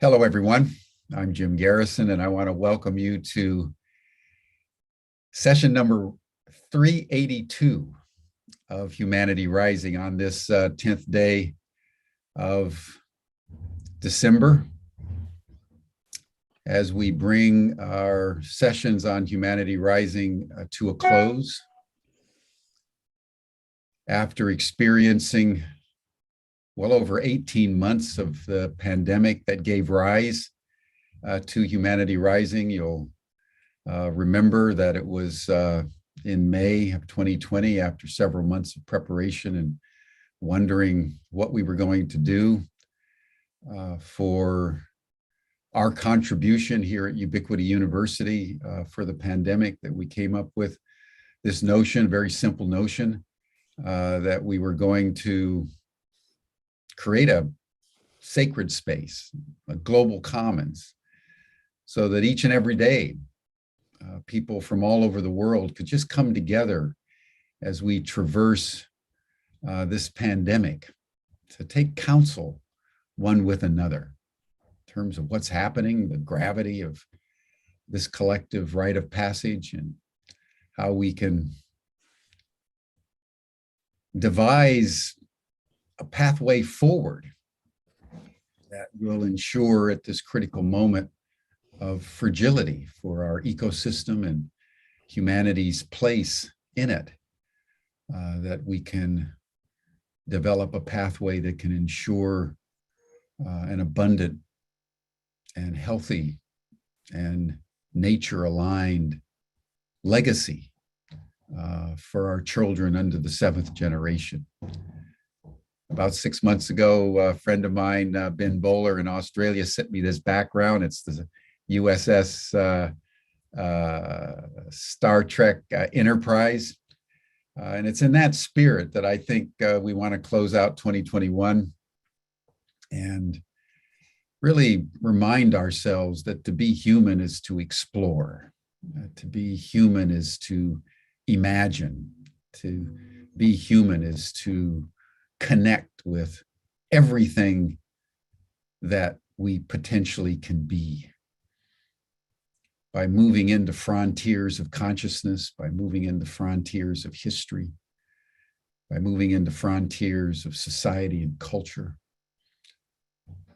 Hello, everyone. I'm Jim Garrison, and I want to welcome you to session number 382 of Humanity Rising on this 10th day of December. As we bring our sessions on Humanity Rising to a close, after experiencing well over 18 months of the pandemic that gave rise to Humanity Rising. You'll remember that it was in May of 2020, after several months of preparation and wondering what we were going to do for our contribution here at Ubiquity University for the pandemic, that we came up with this notion, very simple notion, that we were going to create a sacred space, a global commons, so that each and every day, people from all over the world could just come together as we traverse this pandemic to take counsel one with another in terms of what's happening, the gravity of this collective rite of passage, and how we can devise a pathway forward that will ensure at this critical moment of fragility for our ecosystem and humanity's place in it, that we can develop a pathway that can ensure an abundant and healthy and nature-aligned legacy for our children under the 7th generation. About 6 months ago, a friend of mine, Ben Bowler in Australia, sent me this background. It's the USS Star Trek Enterprise. And it's in that spirit that I think we want to close out 2021 and really remind ourselves that to be human is to explore. To be human is to imagine. To be human is to connect with everything that we potentially can be. By moving into frontiers of consciousness, by moving into frontiers of history, by moving into frontiers of society and culture,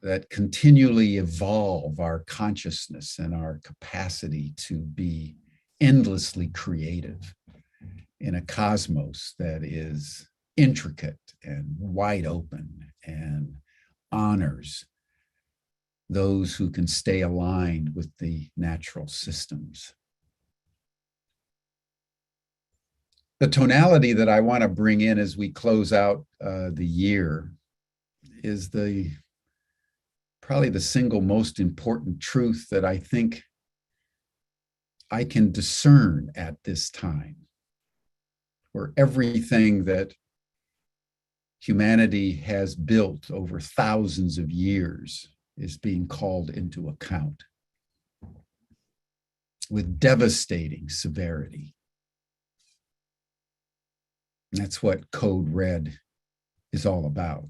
that continually evolve our consciousness and our capacity to be endlessly creative in a cosmos that is intricate and wide open and honors those who can stay aligned with the natural systems. The tonality that I want to bring in as we close out the year is probably the single most important truth that I think I can discern at this time, where everything that humanity has built over thousands of years is being called into account with devastating severity. That's what Code Red is all about.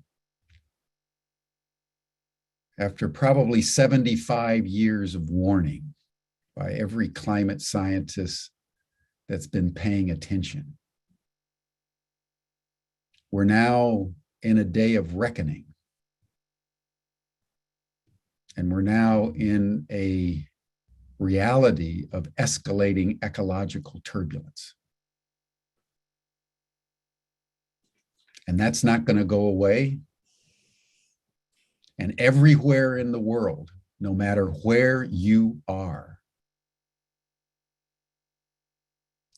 After probably 75 years of warning by every climate scientist that's been paying attention, we're now in a day of reckoning. And we're now in a reality of escalating ecological turbulence. And that's not going to go away. And everywhere in the world, no matter where you are,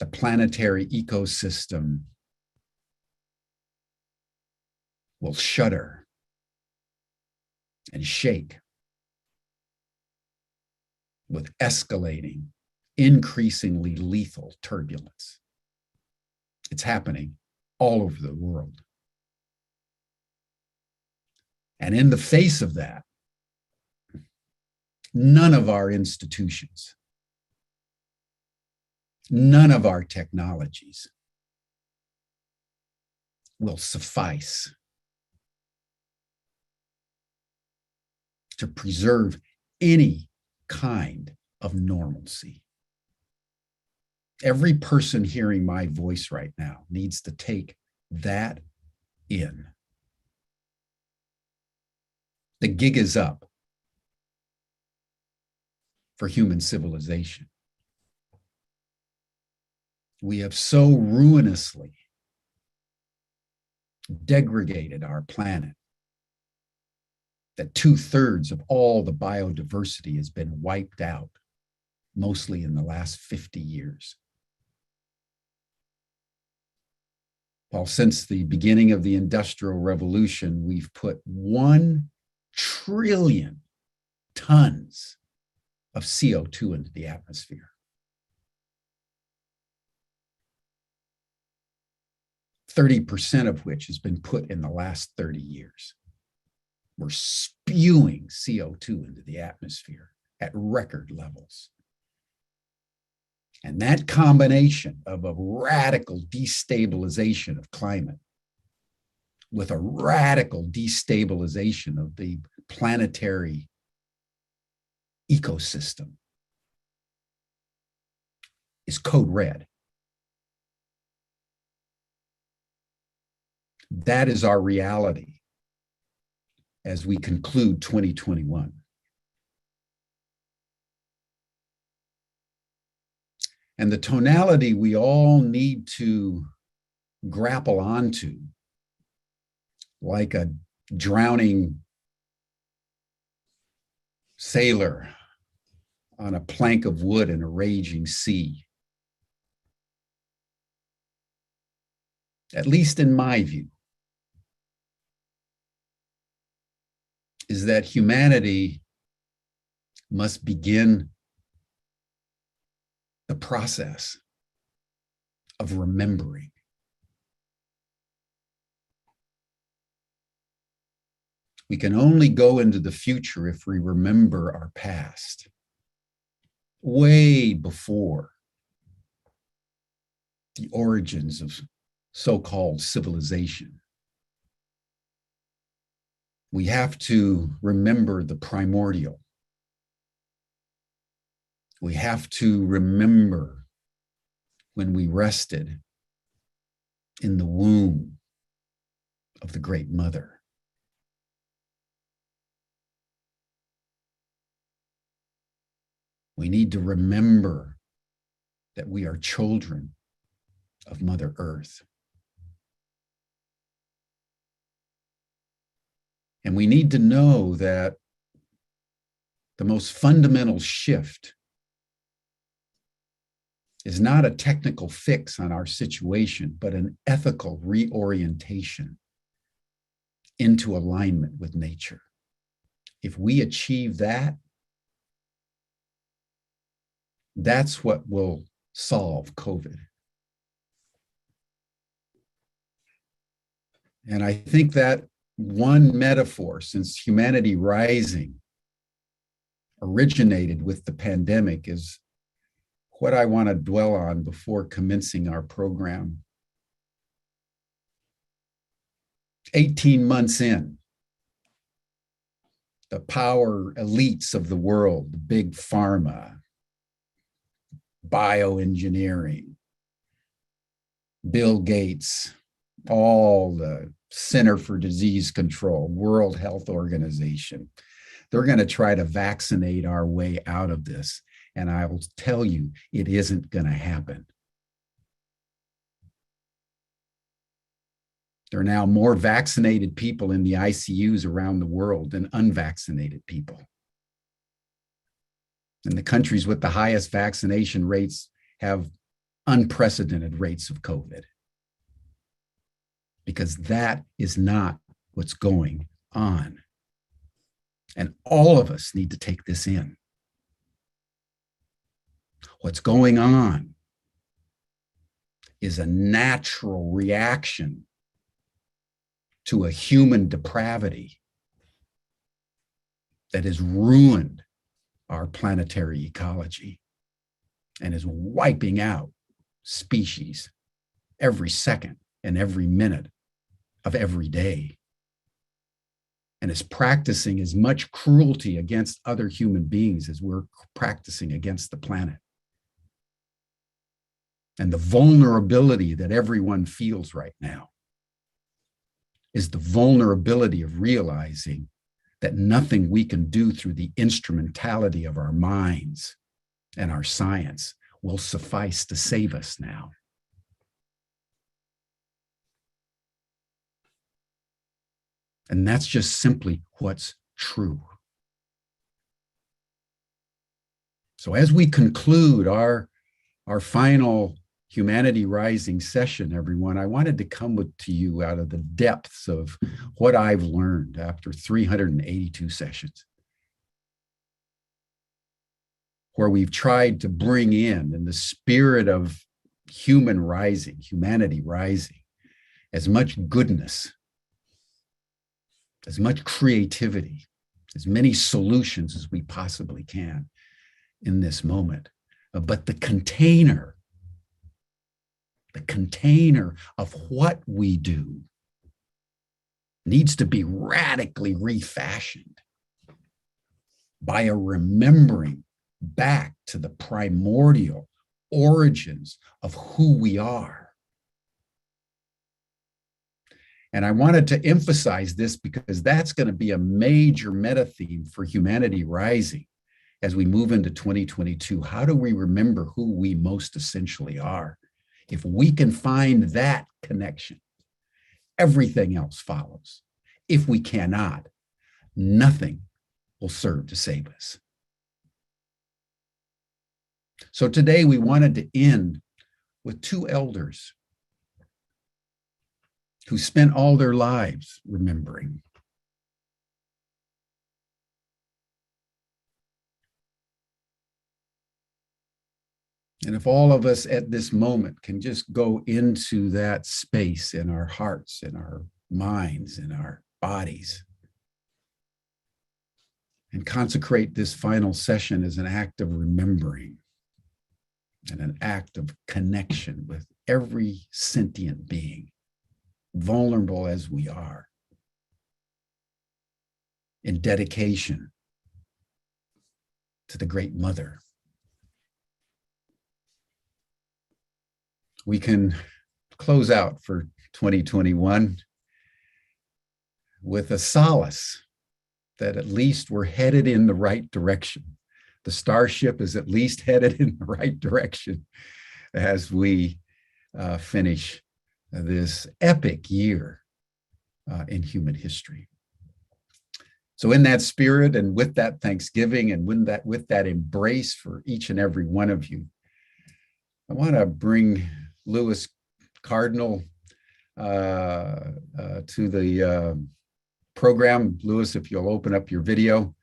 the planetary ecosystem will shudder and shake with escalating, increasingly lethal turbulence. It's happening all over the world. And in the face of that, none of our institutions, none of our technologies will suffice to preserve any kind of normalcy. Every person hearing my voice right now needs to take that in. The gig is up for human civilization. We have so ruinously degraded our planet that 2/3 of all the biodiversity has been wiped out, mostly in the last 50 years. Well, since the beginning of the Industrial Revolution, we've put 1 trillion tons of CO2 into the atmosphere. 30% of which has been put in the last 30 years. We're spewing CO2 into the atmosphere at record levels. And that combination of a radical destabilization of climate with a radical destabilization of the planetary ecosystem is code red. That is our reality as we conclude 2021. And the tonality we all need to grapple onto, like a drowning sailor on a plank of wood in a raging sea, at least in my view, is that humanity must begin the process of remembering. We can only go into the future if we remember our past, way before the origins of so-called civilization. We have to remember the primordial. We have to remember when we rested in the womb of the Great Mother. We need to remember that we are children of Mother Earth. And we need to know that the most fundamental shift is not a technical fix on our situation, but an ethical reorientation into alignment with nature. If we achieve that, that's what will solve COVID. And I think that one metaphor, since humanity rising originated with the pandemic, is what I want to dwell on before commencing our program. 18 months in, the power elites of the world, the big pharma, bioengineering, Bill Gates, all the Center for Disease Control, World Health Organization, they're going to try to vaccinate our way out of this. And I will tell you, it isn't going to happen. There are now more vaccinated people in the ICUs around the world than unvaccinated people. And the countries with the highest vaccination rates have unprecedented rates of COVID, because that is not what's going on. And all of us need to take this in. What's going on is a natural reaction to a human depravity that has ruined our planetary ecology and is wiping out species every second and every minute of every day. and is practicing as much cruelty against other human beings as we're practicing against the planet. And the vulnerability that everyone feels right now is the vulnerability of realizing that nothing we can do through the instrumentality of our minds and our science will suffice to save us now. And that's just simply what's true. So as we conclude our final Humanity Rising session, everyone, I wanted to come to you out of the depths of what I've learned after 382 sessions, where we've tried to bring in the spirit of humanity rising, as much goodness, as much creativity, as many solutions as we possibly can in this moment. But the container of what we do needs to be radically refashioned by a remembering back to the primordial origins of who we are. And I wanted to emphasize this because that's going to be a major meta theme for Humanity Rising as we move into 2022. How do we remember who we most essentially are? If we can find that connection, everything else follows. If we cannot, nothing will serve to save us. So today we wanted to end with two elders who spent all their lives remembering. And if all of us at this moment can just go into that space in our hearts, in our minds, in our bodies, and consecrate this final session as an act of remembering and an act of connection with every sentient being, vulnerable as we are, in dedication to the Great Mother. We can close out for 2021 with a solace that at least we're headed in the right direction. The starship is at least headed in the right direction as we finish this epic year in human history. So in that spirit and with that thanksgiving and with that embrace for each and every one of you, I want to bring Lewis Cardinal to the program. Lewis, if you'll open up your video.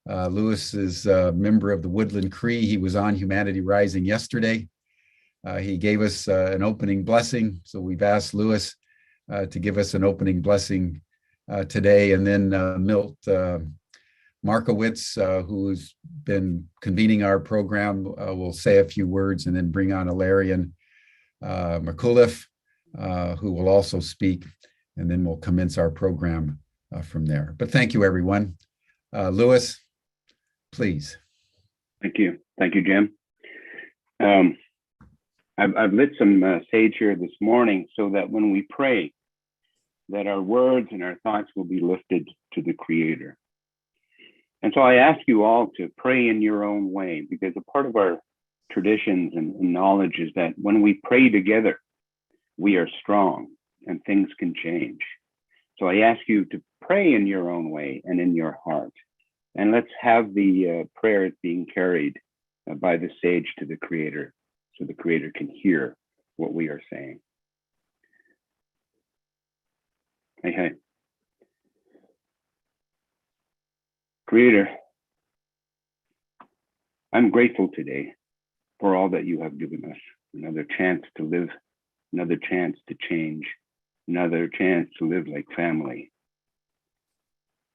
Lewis is a member of the Woodland Cree. He was on Humanity Rising yesterday. He gave us an opening blessing. So we've asked Lewis to give us an opening blessing today. And then Milt Markewitz, who's been convening our program, will say a few words and then bring on Ilarion Merculieff, who will also speak, and then we'll commence our program from there. But thank you, everyone. Lewis, please. Thank you. Thank you, Jim. I've lit some sage here this morning so that when we pray, that our words and our thoughts will be lifted to the Creator. And so I ask you all to pray in your own way, because a part of our traditions and knowledge is that when we pray together, we are strong and things can change. So I ask you to pray in your own way and in your heart. And let's have the prayer being carried by the sage to the Creator, so the Creator can hear what we are saying. Hey. Creator, I'm grateful today for all that you have given us. Another chance to live, another chance to change, another chance to live like family.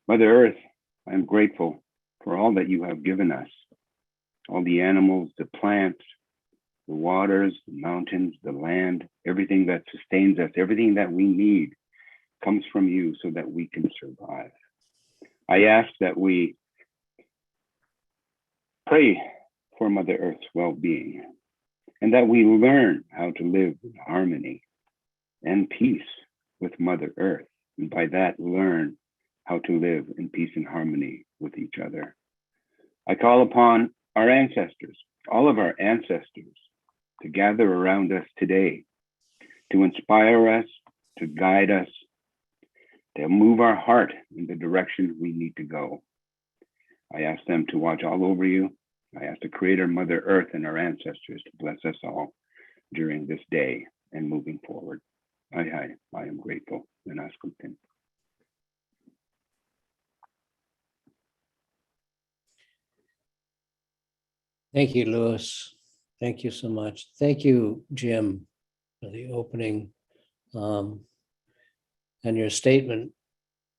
Mother Earth, I'm grateful for all that you have given us. All the animals, the plants, the waters, the mountains, the land, everything that sustains us, everything that we need comes from you so that we can survive. I ask that we pray for Mother Earth's well-being, and that we learn how to live in harmony and peace with Mother Earth, and by that learn how to live in peace and harmony with each other. I call upon our ancestors, all of our ancestors, to gather around us today, to inspire us, to guide us, to move our heart in the direction we need to go. I ask them to watch all over you. I ask the Creator, Mother Earth, and our ancestors to bless us all during this day and moving forward. I am grateful. And ask them. Thank you, Lewis. Thank you so much. Thank you, Jim, for the opening and your statement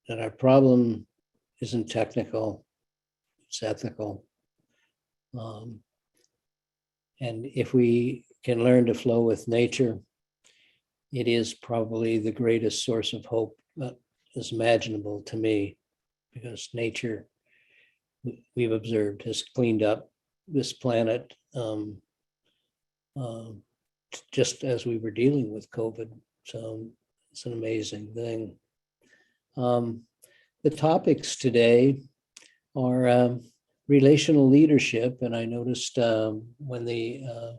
that our problem isn't technical, it's ethical. And if we can learn to flow with nature, it is probably the greatest source of hope that is imaginable to me, because nature, we've observed, has cleaned up this planet just as we were dealing with COVID. So it's an amazing thing. The topics today are relational leadership, and I noticed when the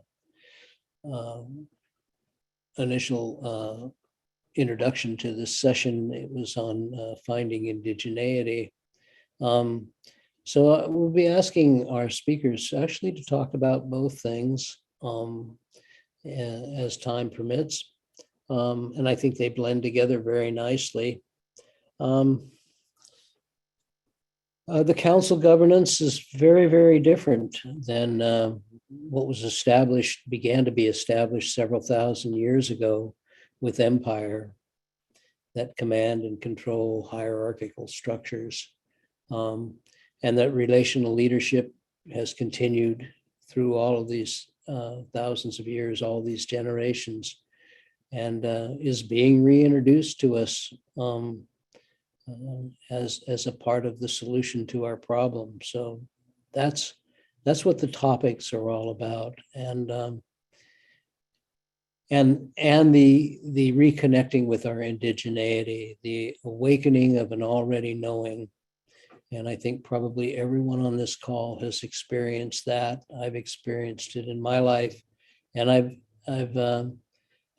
initial introduction to this session, it was on finding indigeneity. So we'll be asking our speakers actually to talk about both things as time permits. And I think they blend together very nicely. The council governance is very, very different than what was established, began to be established several thousand years ago with empire, that command and control hierarchical structures. And that relational leadership has continued through all of these thousands of years, all these generations, and is being reintroduced to us as a part of the solution to our problem. So that's what the topics are all about, and the reconnecting with our indigeneity, the awakening of an already knowing. And I think probably everyone on this call has experienced that. I've experienced it in my life, and I've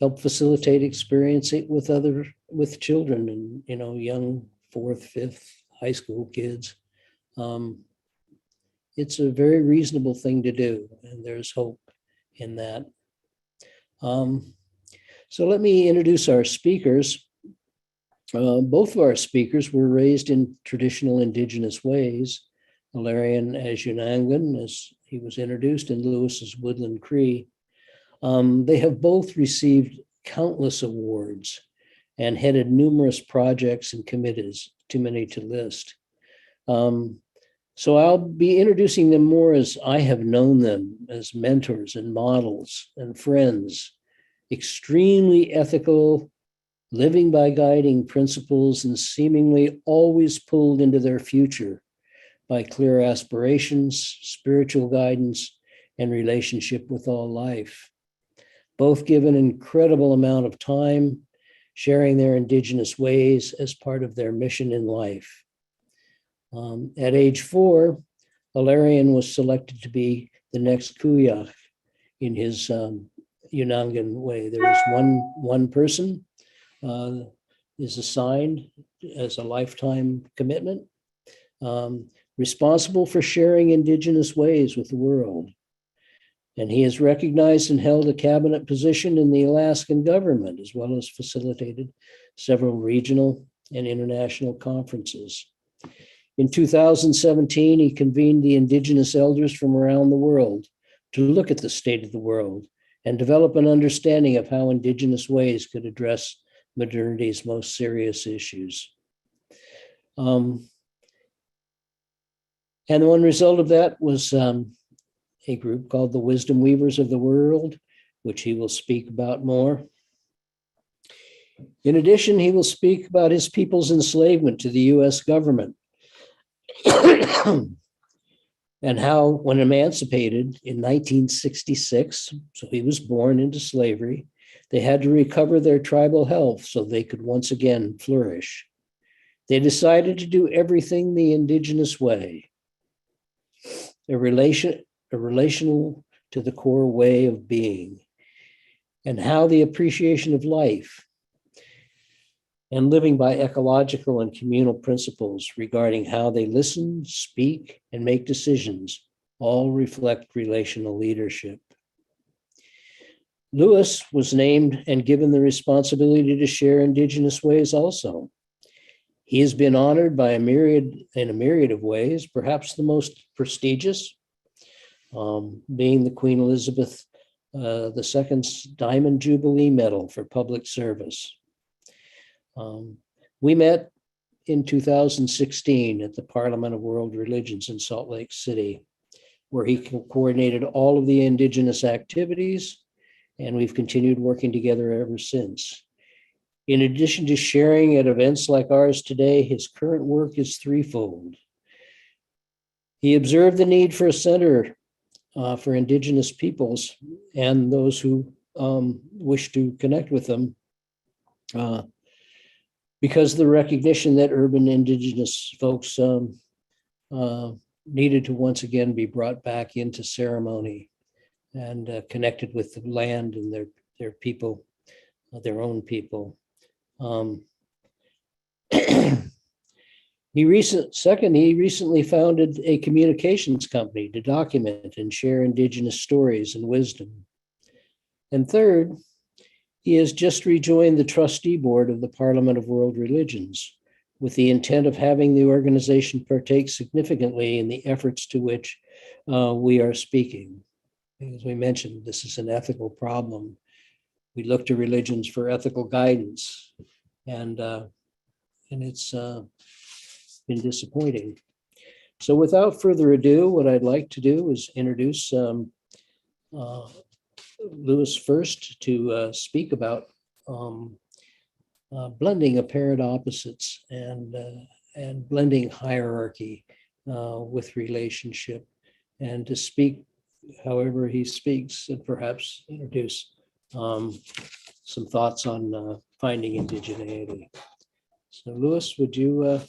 helped facilitate experience it with children and young 4th, 5th high school kids. It's a very reasonable thing to do, and there's hope in that. So let me introduce our speakers. Both of our speakers were raised in traditional Indigenous ways. Ilarion as Unangan, as he was introduced, and Lewis as Woodland Cree. They have both received countless awards and headed numerous projects and committees, too many to list. So I'll be introducing them more as I have known them, as mentors and models and friends, extremely ethical, living by guiding principles, and seemingly always pulled into their future by clear aspirations, spiritual guidance, and relationship with all life. Both give an incredible amount of time sharing their Indigenous ways as part of their mission in life. At age 4, Ilarion was selected to be the next Kuyak in his Unangan way. There is one person is assigned as a lifetime commitment, responsible for sharing Indigenous ways with the world. And he has recognized and held a cabinet position in the Alaskan government, as well as facilitated several regional and international conferences. In 2017, he convened the Indigenous elders from around the world to look at the state of the world and develop an understanding of how Indigenous ways could address modernity's most serious issues. And one result of that was a group called the Wisdom Weavers of the World, which he will speak about more. In addition, he will speak about his people's enslavement to the US government And how, when emancipated in 1966, so he was born into slavery, they had to recover their tribal health so they could once again flourish. They decided to do everything the indigenous way, a relational to the core way of being, and how the appreciation of life and living by ecological and communal principles regarding how they listen, speak, and make decisions all reflect relational leadership. Lewis was named and given the responsibility to share Indigenous ways also. He has been honored by in a myriad of ways, perhaps the most prestigious, being the Queen Elizabeth II's Diamond Jubilee Medal for public service. We met in 2016 at the Parliament of World Religions in Salt Lake City, where he coordinated all of the Indigenous activities, and we've continued working together ever since. In addition to sharing at events like ours today, his current work is threefold. He observed the need for a center for Indigenous peoples and those who wish to connect with them, because of the recognition that urban Indigenous folks needed to once again be brought back into ceremony and connected with the land and their people, their own people. He recently founded a communications company to document and share Indigenous stories and wisdom. And third, he has just rejoined the trustee board of the Parliament of World Religions with the intent of having the organization partake significantly in the efforts to which we are speaking. As we mentioned, this is an ethical problem. We look to religions for ethical guidance, and it's been disappointing. So without further ado, what I'd like to do is introduce Lewis first to speak about blending apparent opposites and blending hierarchy with relationship, and to speak however he speaks, and perhaps introduce some thoughts on finding indigeneity. So Lewis, would you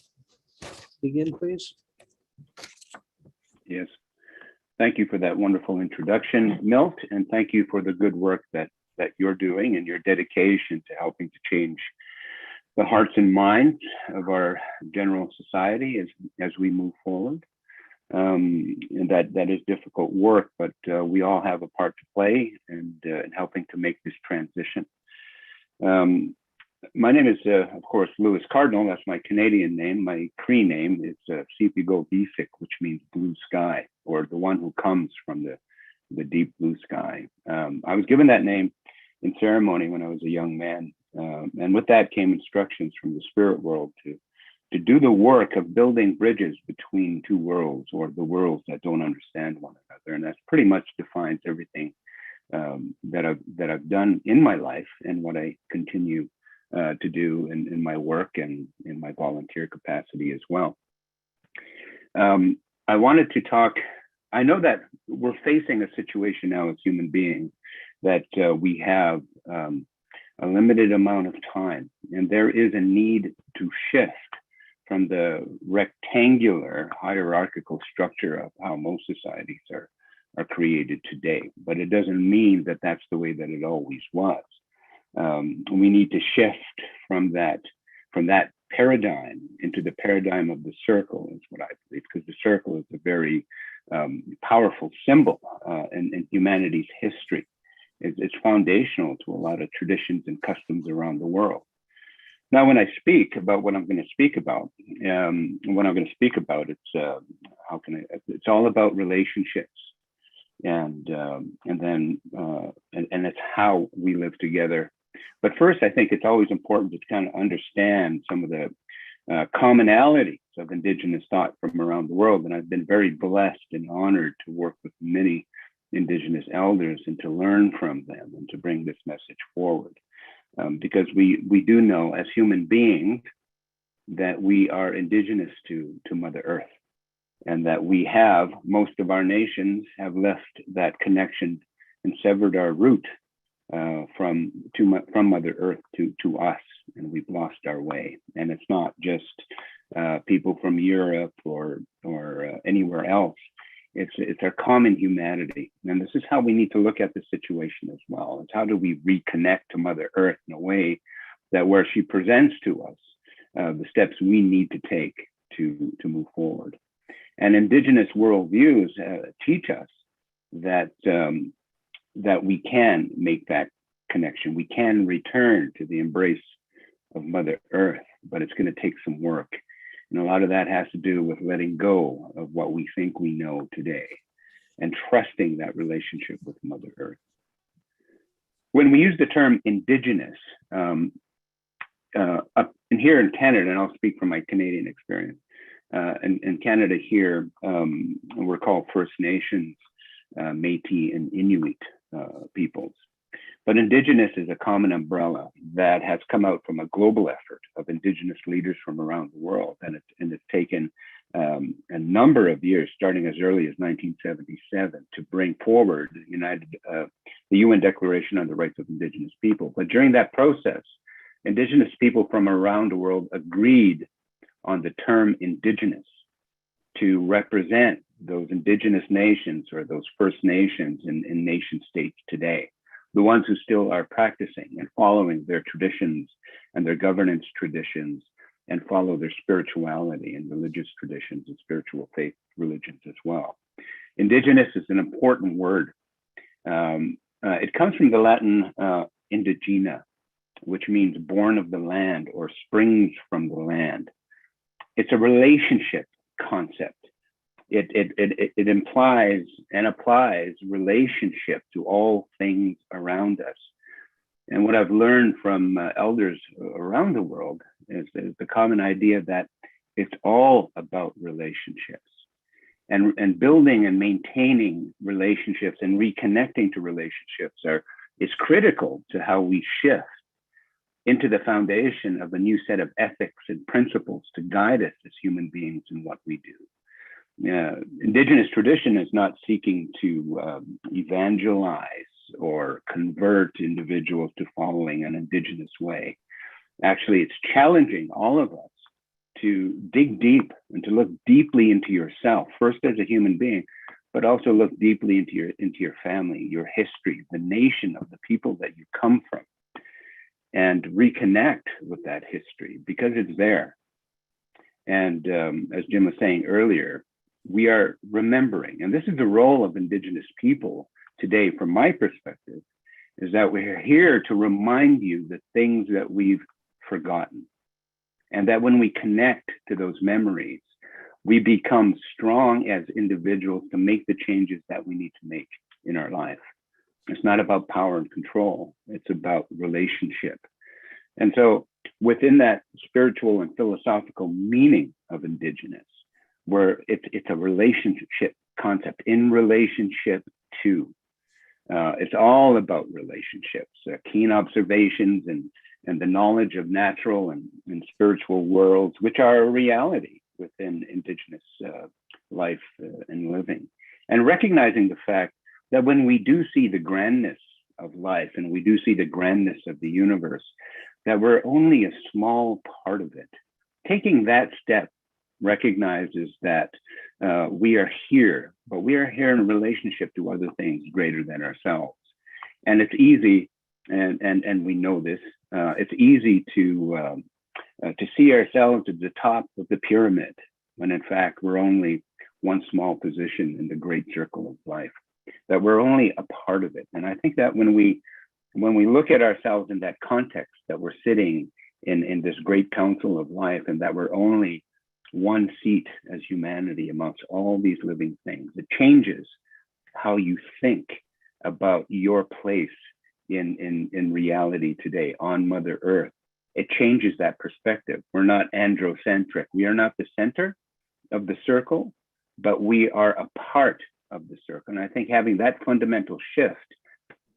begin, please? Yes. Thank you for that wonderful introduction, Milt, and thank you for the good work that you're doing and your dedication to helping to change the hearts and minds of our general society as we move forward. And that is difficult work, but we all have a part to play in helping to make this transition. My name is, of course, Lewis Cardinal. That's my Canadian name. My Cree name is Sipigo Bisik, which means blue sky, or the one who comes from the deep blue sky. I was given that name in ceremony when I was a young man. And with that came instructions from the spirit world to do the work of building bridges between two worlds, or the worlds that don't understand one another. And that pretty much defines everything that I've done in my life and what I continue to do in my work and in my volunteer capacity as well. I wanted to talk, I know that we're facing a situation now as human beings that we have a limited amount of time, and there is a need to shift from the rectangular hierarchical structure of how most societies are created today. But it doesn't mean that that's the way that it always was. We need to shift from that paradigm into the paradigm of the circle, is what I believe, because the circle is a very powerful symbol in humanity's history. It's foundational to a lot of traditions and customs around the world. Now, when I speak about what I'm going to speak about, it's all about relationships, and it's how we live together. But first, I think it's always important to kind of understand some of the commonalities of Indigenous thought from around the world. And I've been very blessed and honored to work with many Indigenous elders and to learn from them and to bring this message forward. Because we do know as human beings that we are indigenous to Mother Earth. and that most of our nations have left that connection and severed our root from Mother Earth to us, and we've lost our way. And it's not just people from Europe or anywhere else. It's our common humanity, and this is how we need to look at the situation as well. It's how do we reconnect to Mother Earth in a way that where she presents to us the steps we need to take to move forward. And Indigenous worldviews teach us that we can make that connection. We can return to the embrace of Mother Earth, but it's going to take some work. And a lot of that has to do with letting go of what we think we know today and trusting that relationship with Mother Earth. When we use the term Indigenous, up in here in Canada, and I'll speak from my Canadian experience, in Canada here, we're called First Nations, Métis, and Inuit peoples. But Indigenous is a common umbrella that has come out from a global effort of Indigenous leaders from around the world. And it's taken a number of years, starting as early as 1977, to bring forward the UN Declaration on the Rights of Indigenous People. But during that process, Indigenous people from around the world agreed on the term Indigenous to represent those Indigenous nations or those First Nations in nation states today, the ones who still are practicing and following their traditions and their governance traditions and follow their spirituality and religious traditions and spiritual faith religions as well. Indigenous is an important word. It comes from the Latin indigena, which means born of the land or springs from the land. It's a relationship concept. It implies and applies relationship to all things around us. And what I've learned from elders around the world is the common idea that it's all about relationships. And building and maintaining relationships and reconnecting to relationships is critical to how we shift into the foundation of a new set of ethics and principles to guide us as human beings in what we do. Indigenous tradition is not seeking to evangelize or convert individuals to following an Indigenous way. Actually, it's challenging all of us to dig deep and to look deeply into yourself, first as a human being, but also look deeply into your family, your history, the nation of the people that you come from, and reconnect with that history because it's there. And as Jim was saying earlier, we are remembering, and this is the role of Indigenous people today, from my perspective, is that we're here to remind you the things that we've forgotten. And that when we connect to those memories, we become strong as individuals to make the changes that we need to make in our life. It's not about power and control, it's about relationship. And so within that spiritual and philosophical meaning of Indigenous, where it's a relationship concept, in relationship to. It's all about relationships, keen observations and the knowledge of natural and spiritual worlds, which are a reality within Indigenous life and living. And recognizing the fact that when we do see the grandness of life and we do see the grandness of the universe, that we're only a small part of it. Taking that step recognizes that we are here, but we are here in relationship to other things greater than ourselves. And it's easy, and we know this, it's easy to see ourselves at the top of the pyramid, when in fact we're only one small position in the great circle of life, that we're only a part of it. And I think that when we look at ourselves in that context, that we're sitting in this great council of life, and that we're only one seat as humanity amongst all these living things, it changes how you think about your place in reality today on Mother Earth. It changes that perspective. We're not androcentric. We are not the center of the circle, but we are a part of the circle. And I think having that fundamental shift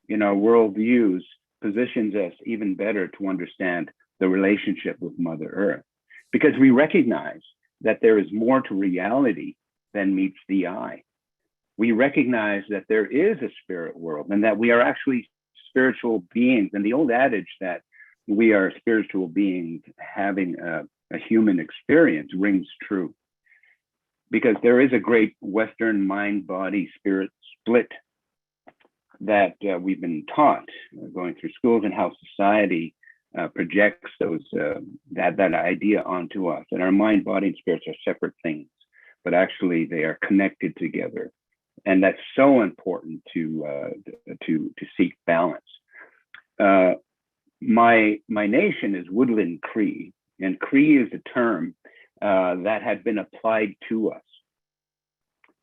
in our worldviews positions us even better to understand the relationship with Mother Earth, because we recognize that there is more to reality then meets the eye. We recognize that there is a spirit world and that we are actually spiritual beings. And the old adage that we are spiritual beings having a human experience rings true, because there is a great Western mind, body, spirit split that we've been taught going through schools, and how society projects that idea onto us, that our mind, body, and spirits are separate things, but actually they are connected together. And that's so important to seek balance. My nation is Woodland Cree, and Cree is a term that had been applied to us.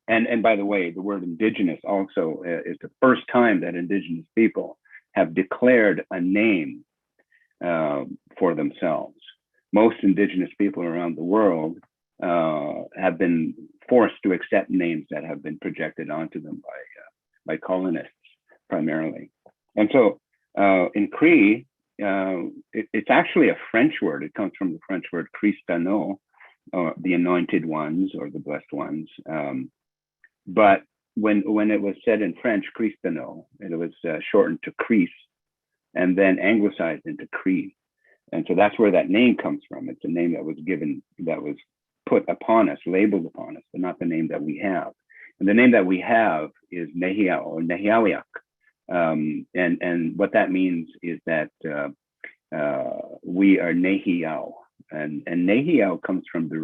And by the way, the word Indigenous also is the first time that Indigenous people have declared a name for themselves. Most Indigenous people around the world have been forced to accept names that have been projected onto them by colonists primarily. And so in Cree, it's actually a French word. It comes from the French word Christano, or the anointed ones or the blessed ones. But when it was said in French, Christano, it was shortened to Chris and then anglicized into Cree. And so that's where that name comes from. It's a name that was given, that was put upon us, labeled upon us, but not the name that we have. And the name that we have is Nehiao or Nehiawiak. And what that means is that we are Nehiao. And Nehiao comes from the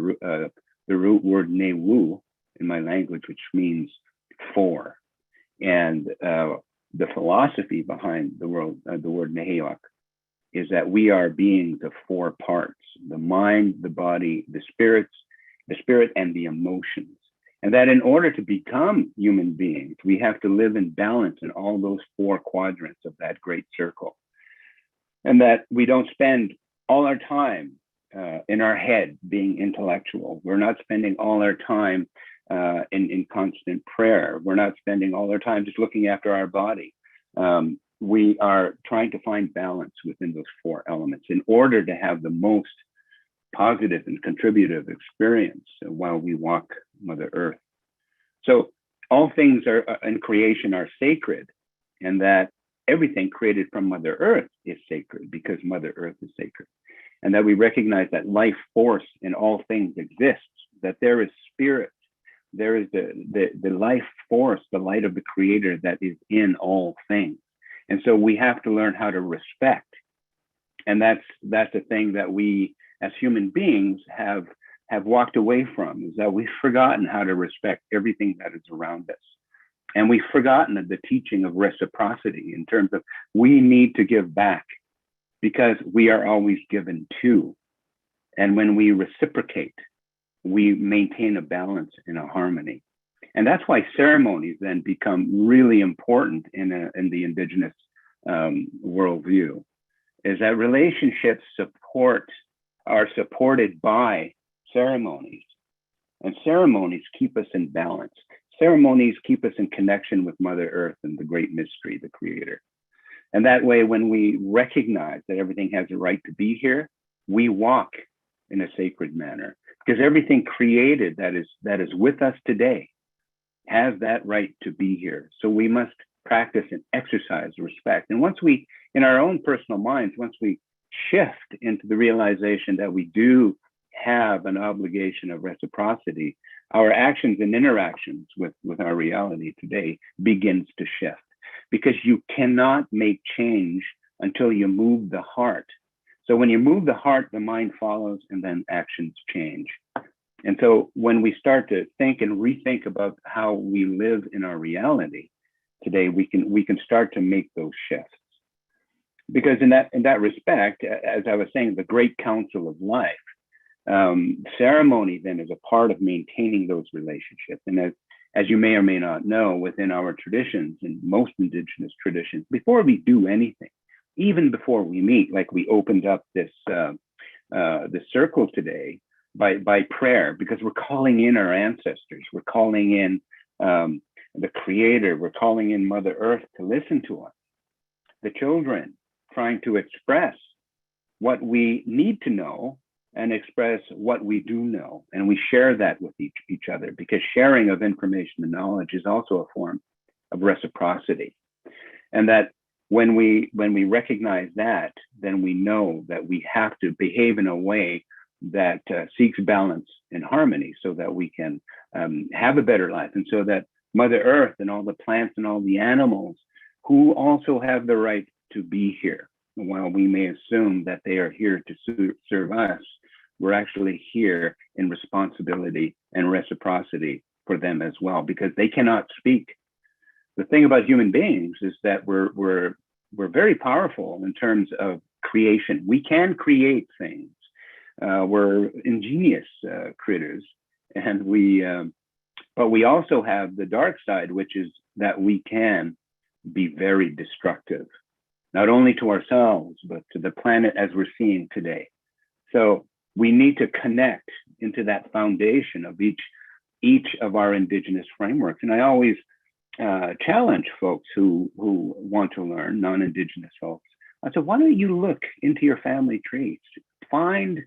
root word Newu in my language, which means for. And the philosophy behind the word Nehiawiak is that we are beings of four parts: the mind, the body, the spirit, and the emotions. And that in order to become human beings, we have to live in balance in all those four quadrants of that great circle. And that we don't spend all our time in our head being intellectual. We're not spending all our time in constant prayer. We're not spending all our time just looking after our body. We are trying to find balance within those four elements in order to have the most positive and contributive experience while we walk Mother Earth. So all things are in creation are sacred, and that everything created from Mother Earth is sacred because Mother Earth is sacred. And that we recognize that life force in all things exists, that there is spirit, there is the life force, the light of the Creator that is in all things. And so we have to learn how to respect. And that's the thing that we as human beings have walked away from, is that we've forgotten how to respect everything that is around us. And we've forgotten the teaching of reciprocity in terms of we need to give back because we are always given to. And when we reciprocate, we maintain a balance and a harmony. And that's why ceremonies then become really important in the Indigenous worldview, is that relationships are supported by ceremonies. And ceremonies keep us in balance. Ceremonies keep us in connection with Mother Earth and the great mystery, the Creator. And that way, when we recognize that everything has a right to be here, we walk in a sacred manner, because everything created that is with us today has that right to be here. So we must practice and exercise respect. And once we, in our own personal minds, once we shift into the realization that we do have an obligation of reciprocity, our actions and interactions with our reality today begins to shift, because you cannot make change until you move the heart. So when you move the heart, the mind follows, and then actions change. And so when we start to think and rethink about how we live in our reality today, we can start to make those shifts. Because in that respect, as I was saying, the great council of life, ceremony then is a part of maintaining those relationships. And as you may or may not know, within our traditions, and most Indigenous traditions, before we do anything, even before we meet, like we opened up this circle today by prayer, because we're calling in our ancestors, we're calling in the Creator, we're calling in Mother Earth to listen to us. The children trying to express what we need to know and express what we do know. And we share that with each other, because sharing of information and knowledge is also a form of reciprocity. And that when we recognize that, then we know that we have to behave in a way that seeks balance and harmony, so that we can have a better life, and so that Mother Earth and all the plants and all the animals who also have the right to be here, while we may assume that they are here to serve us, we're actually here in responsibility and reciprocity for them as well, because they cannot speak. The thing about human beings is that we're very powerful in terms of creation. We can create things. We're ingenious critters, and but we also have the dark side, which is that we can be very destructive, not only to ourselves, but to the planet as we're seeing today. So we need to connect into that foundation of each of our Indigenous frameworks. And I always challenge folks who want to learn, non-Indigenous folks. I said, why don't you look into your family trees, find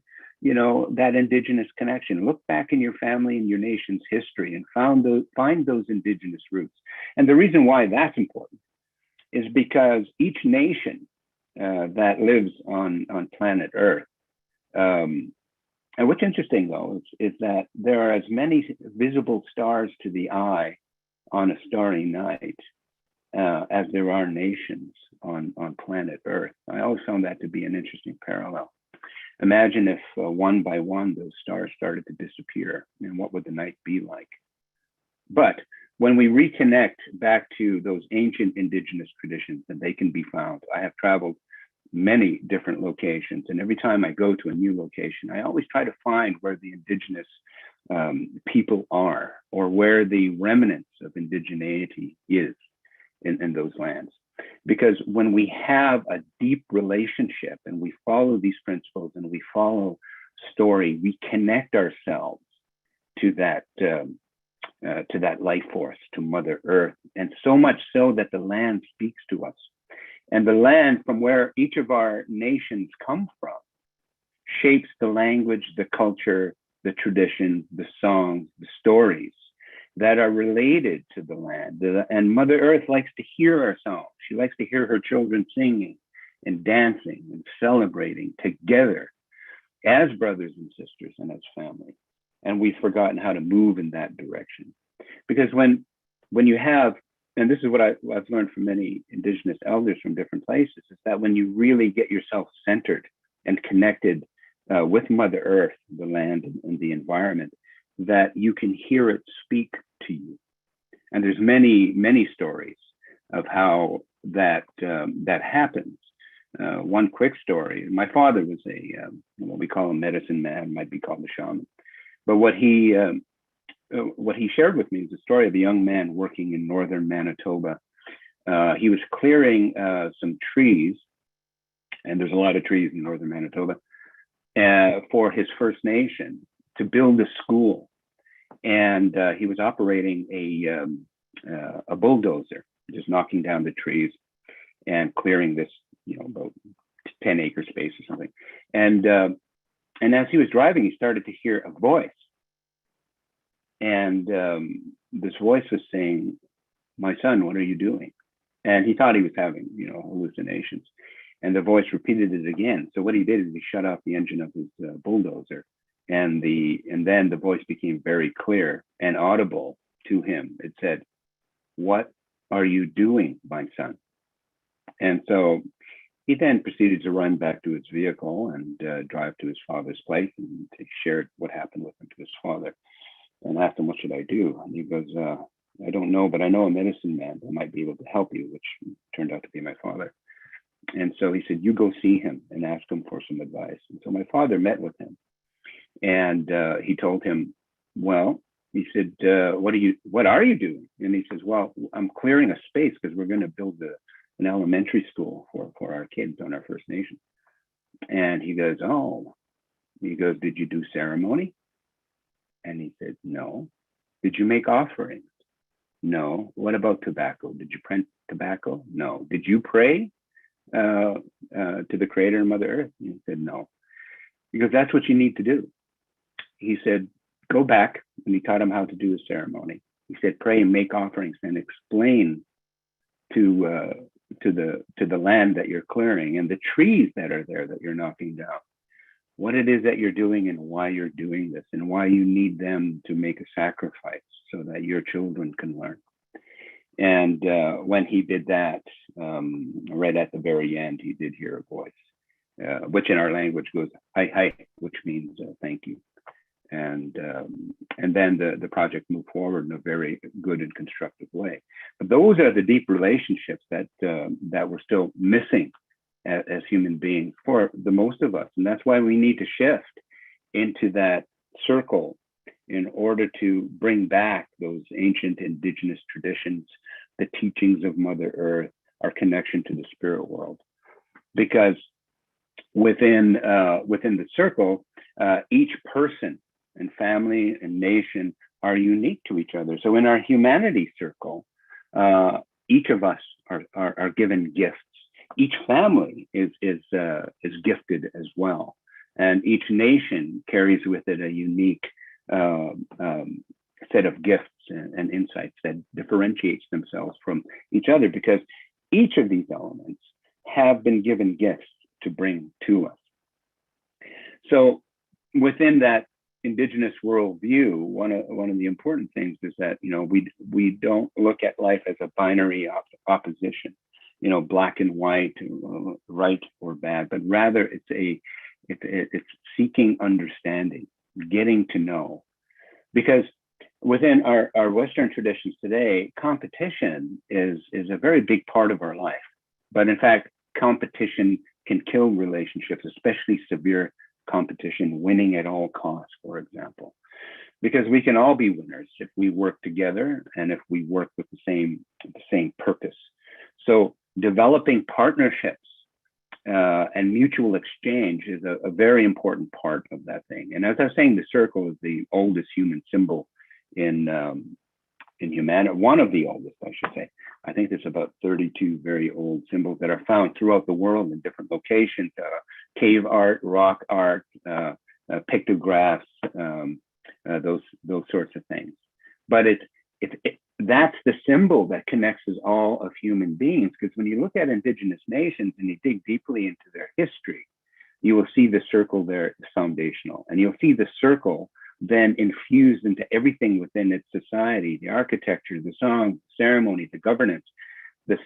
that Indigenous connection, look back in your family and your nation's history, and find those Indigenous roots. And the reason why that's important is because each nation that lives on planet Earth, and what's interesting though is that there are as many visible stars to the eye on a starry night as there are nations on planet Earth. I always found that to be an interesting parallel. Imagine if one by one those stars started to disappear, and what would the night be like? But when we reconnect back to those ancient Indigenous traditions, and they can be found. I have traveled many different locations, and every time I go to a new location, I always try to find where the Indigenous people are, or where the remnants of Indigeneity is in those lands. Because when we have a deep relationship and we follow these principles and we follow story, we connect ourselves to that life force, to Mother Earth, and so much so that the land speaks to us. And the land from where each of our nations come from shapes the language, the culture, the traditions, the songs, the stories that are related to the land. And Mother Earth likes to hear our songs. She likes to hear her children singing and dancing and celebrating together as brothers and sisters and as family. And we've forgotten how to move in that direction. Because when you have, and this is what I've learned from many Indigenous elders from different places, is that when you really get yourself centered and connected with Mother Earth, the land and the environment, that you can hear it speak to you. And there's many, many stories of how that happens. One quick story. My father was what we call a medicine man, might be called a shaman. But what he shared with me is the story of a young man working in northern Manitoba. He was clearing some trees, and there's a lot of trees in northern Manitoba, for his First Nation to build a school. And he was operating a bulldozer, just knocking down the trees and clearing this, about 10-acre space or something. And as he was driving, he started to hear a voice. And this voice was saying, "My son, what are you doing?" And he thought he was having, hallucinations. And the voice repeated it again. So what he did is he shut off the engine of his bulldozer. And then the voice became very clear and audible to him. It said, "What are you doing, my son?" And so he then proceeded to run back to his vehicle and drive to his father's place, and he shared what happened with him to his father, and asked him, "What should I do?" And he goes, "I don't know, but I know a medicine man that might be able to help you," which turned out to be my father. And so he said, "You go see him and ask him for some advice." And so my father met with him. And he told him, well, he said, what are you doing? And he says, "Well, I'm clearing a space because we're going to build an elementary school for our kids on our First Nation." And he goes, "Oh," he goes, "Did you do ceremony?" And he said, "No." "Did you make offerings?" "No." "What about tobacco? Did you print tobacco?" "No." "Did you pray to the Creator and Mother Earth?" And he said, "No." because that's what you need to do. He said, go back, and he taught him how to do a ceremony. He said, pray and make offerings and explain to the land that you're clearing and the trees that are there that you're knocking down, what it is that you're doing and why you're doing this and why you need them to make a sacrifice so that your children can learn. And when he did that, right at the very end, he did hear a voice, which in our language goes, hi, which means thank you. And then the project moved forward in a very good and constructive way. But those are the deep relationships that we're still missing as human beings for the most of us. And that's why we need to shift into that circle in order to bring back those ancient indigenous traditions, the teachings of Mother Earth, our connection to the spirit world. Because within the circle, each person and family and nation are unique to each other. So in our humanity circle, each of us are given gifts. Each family is gifted as well, and each nation carries with it a unique set of gifts and insights that differentiates themselves from each other, because each of these elements have been given gifts to bring to us. So within that Indigenous worldview, one of the important things is that we don't look at life as a binary opposition, black and white, right or bad, but rather it's seeking understanding, getting to know. Because within our Western traditions today, competition is a very big part of our life. But in fact, competition can kill relationships, especially severe competition, winning at all costs, for example, because we can all be winners if we work together and if we work with the same purpose. So developing partnerships and mutual exchange is a very important part of that thing. And as I was saying, the circle is the oldest human symbol in humanity, one of the oldest, I should say. I think there's about 32 very old symbols that are found throughout the world in different locations, cave art, rock art, pictographs, those sorts of things. But that's the symbol that connects us all of human beings, because when you look at indigenous nations and you dig deeply into their history, you will see the circle there is foundational, and you'll see the circle then infused into everything within its society, the architecture, the song, ceremony, the governance. The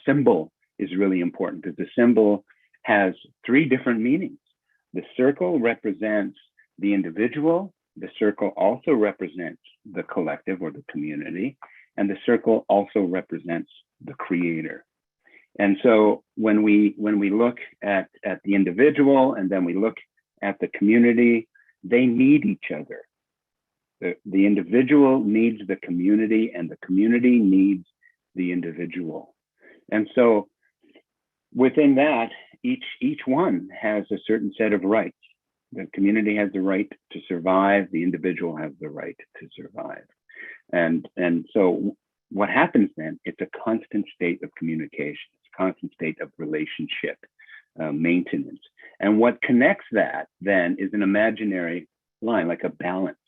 symbol is really important, because the symbol has three different meanings. The circle represents the individual, the circle also represents the collective or the community, and the circle also represents the creator. And so when we look at the individual and then we look at the community, they need each other. The individual needs the community, and the community needs the individual. And so within that, each one has a certain set of rights. The community has the right to survive. The individual has the right to survive. And so what happens then, it's a constant state of communication. It's a constant state of relationship maintenance. And what connects that then is an imaginary line, like a balance.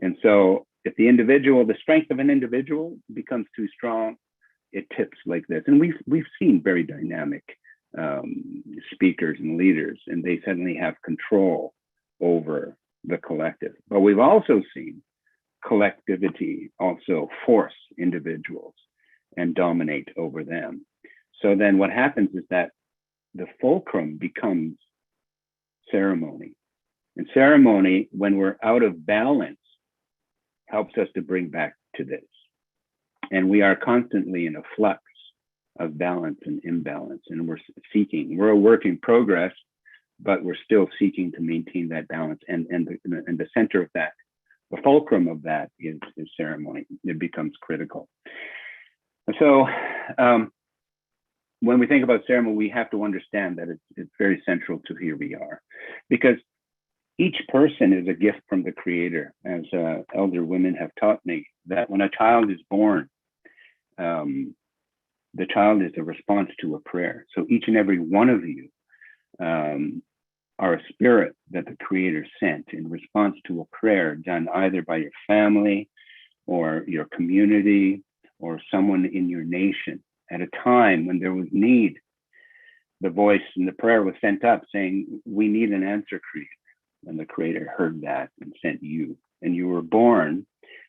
And so if the strength of an individual becomes too strong, it tips like this. And we've seen very dynamic speakers and leaders, and they suddenly have control over the collective. But we've also seen collectivity also force individuals and dominate over them. So then what happens is that the fulcrum becomes ceremony. And ceremony, when we're out of balance, helps us to bring back to this. And we are constantly in a flux of balance and imbalance, and we're a work in progress, but we're still seeking to maintain that balance. And the center of that, the fulcrum of that is ceremony. It becomes critical. So when we think about ceremony, we have to understand that it's very central to here we are, because each person is a gift from the Creator. As elder women have taught me, that when a child is born, the child is a response to a prayer. So each and every one of you are a spirit that the Creator sent in response to a prayer done either by your family or your community or someone in your nation at a time when there was need. The voice and the prayer was sent up saying, we need an answer, Creator. And the Creator heard that and sent you. And you were born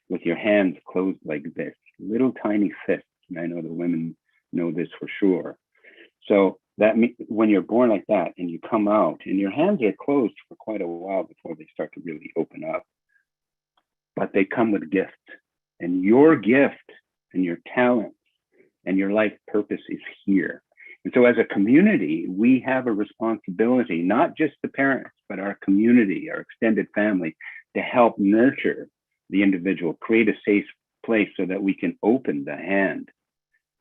with your hands closed like this, little tiny fists. And I know the women know this for sure. So that means when you're born like that and you come out and your hands are closed for quite a while before they start to really open up, but they come with gifts. And your gift and your talents and your life purpose is here. And so as a community, we have a responsibility, not just the parents, but our community, our extended family, to help nurture the individual, create a safe place so that we can open the hand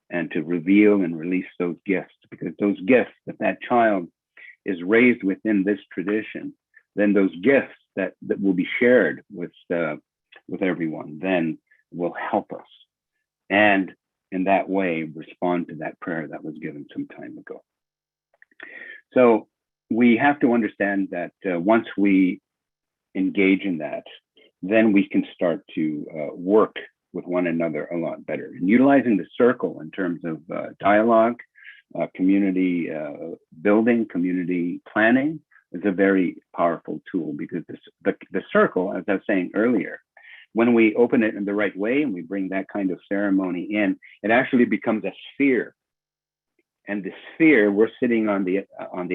and to reveal and release those gifts, because those gifts that child is raised within this tradition, then those gifts that will be shared with everyone then will help us. And in that way, respond to that prayer that was given some time ago. So we have to understand that once we engage in that, then we can start to work with one another a lot better. And utilizing the circle in terms of dialogue, community building, community planning is a very powerful tool, because the circle, as I was saying earlier, when we open it in the right way and we bring that kind of ceremony in, it actually becomes a sphere. And the sphere, we're sitting on the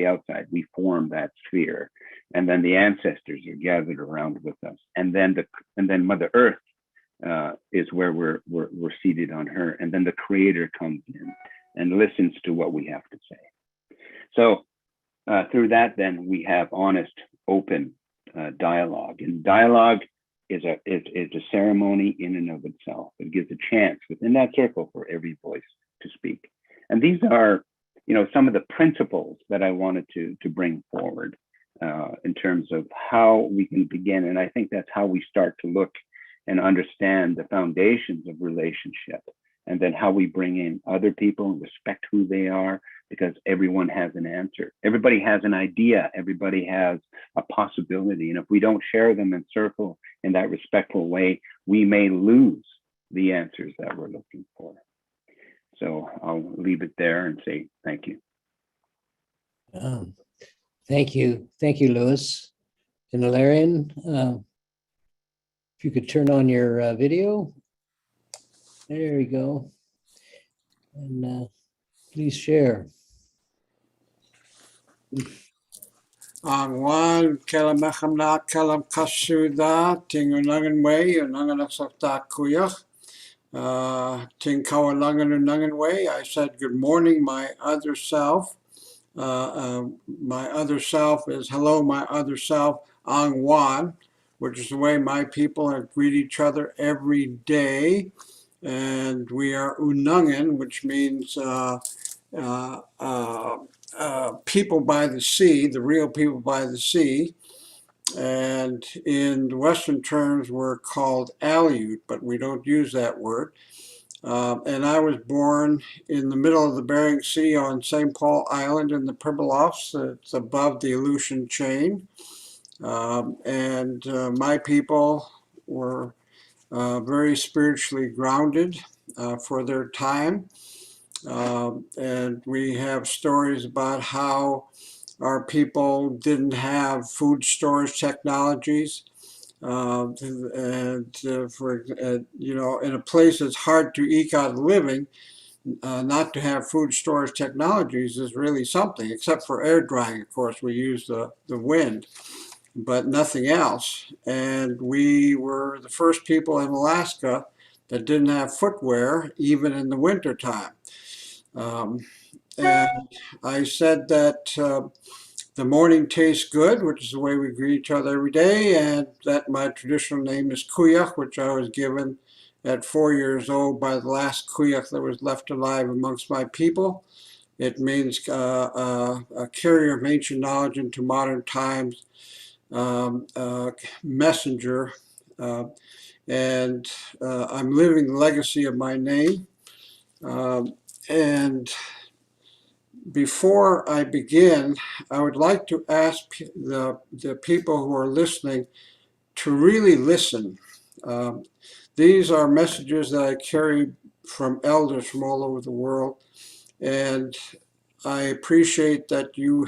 outside. We form that sphere, and then the ancestors are gathered around with us, and then Mother Earth is where we're seated on her, and then the Creator comes in and listens to what we have to say. So through that, then we have honest, open dialogue, and dialogue is a ceremony in and of itself. It gives a chance within that circle for every voice to speak. And these are, some of the principles that I wanted to bring forward in terms of how we can begin. And I think that's how we start to look and understand the foundations of relationship, and then how we bring in other people and respect who they are, because everyone has an answer. Everybody has an idea. Everybody has a possibility. And if we don't share them in circle in that respectful way, we may lose the answers that we're looking for. So I'll leave it there and say thank you. Thank you. Thank you, Lewis and Ilarion. If you could turn on your video. There we go. And please share. Angwan kalamachamna kalam kasuda tingunangan way unangan sakta kuyach ting kawalangan unangan way. I said good morning, my other self. My other self is hello, my other self, Angwan, which is the way my people greet each other every day. And we are unangan, which means people by the sea, the real people by the sea. And in Western terms, we're called Aleut, but we don't use that word. And I was born in the middle of the Bering Sea on St. Paul Island in the Pribilofs. It's above the Aleutian chain. And my people were very spiritually grounded for their time. And we have stories about how our people didn't have food storage technologies. In a place that's hard to eke out a living, not to have food storage technologies is really something, except for air drying. Of course, we use the wind, but nothing else. And we were the first people in Alaska that didn't have footwear, even in the winter time. And I said that the morning tastes good, which is the way we greet each other every day, and that my traditional name is Kuyach, which I was given at 4 years old by the last Kuyach that was left alive amongst my people. It means a carrier of ancient knowledge into modern times, messenger, and I'm living the legacy of my name. And before I begin, I would like to ask the people who are listening to really listen. These are messages that I carry from elders from all over the world, and I appreciate that you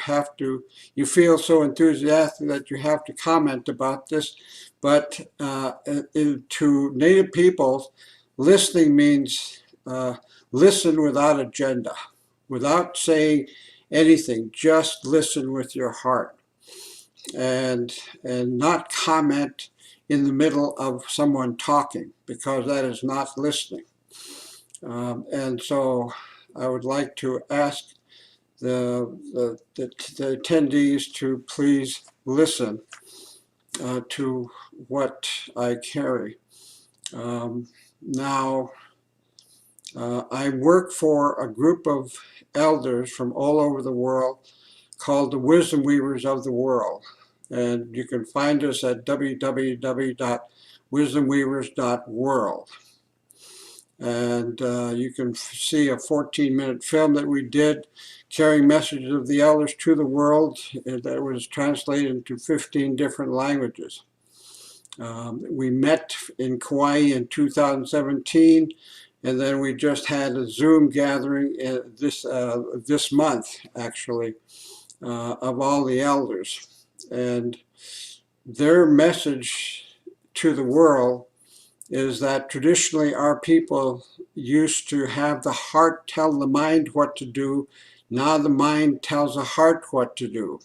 feel so enthusiastic that you have to comment about this, but to Native peoples, listening means listen without agenda, without saying anything, just listen with your heart, and not comment in the middle of someone talking, because that is not listening. And so I would like to ask the attendees to please listen to what I carry. Now, I work for a group of elders from all over the world called the Wisdom Weavers of the World. And you can find us at www.wisdomweavers.world. And you can see a 14-minute film that we did carrying messages of the elders to the world that was translated into 15 different languages. We met in Kauai in 2017, and then we just had a Zoom gathering this month, actually, of all the elders. And their message to the world is that traditionally our people used to have the heart tell the mind what to do. Now the mind tells the heart what to do.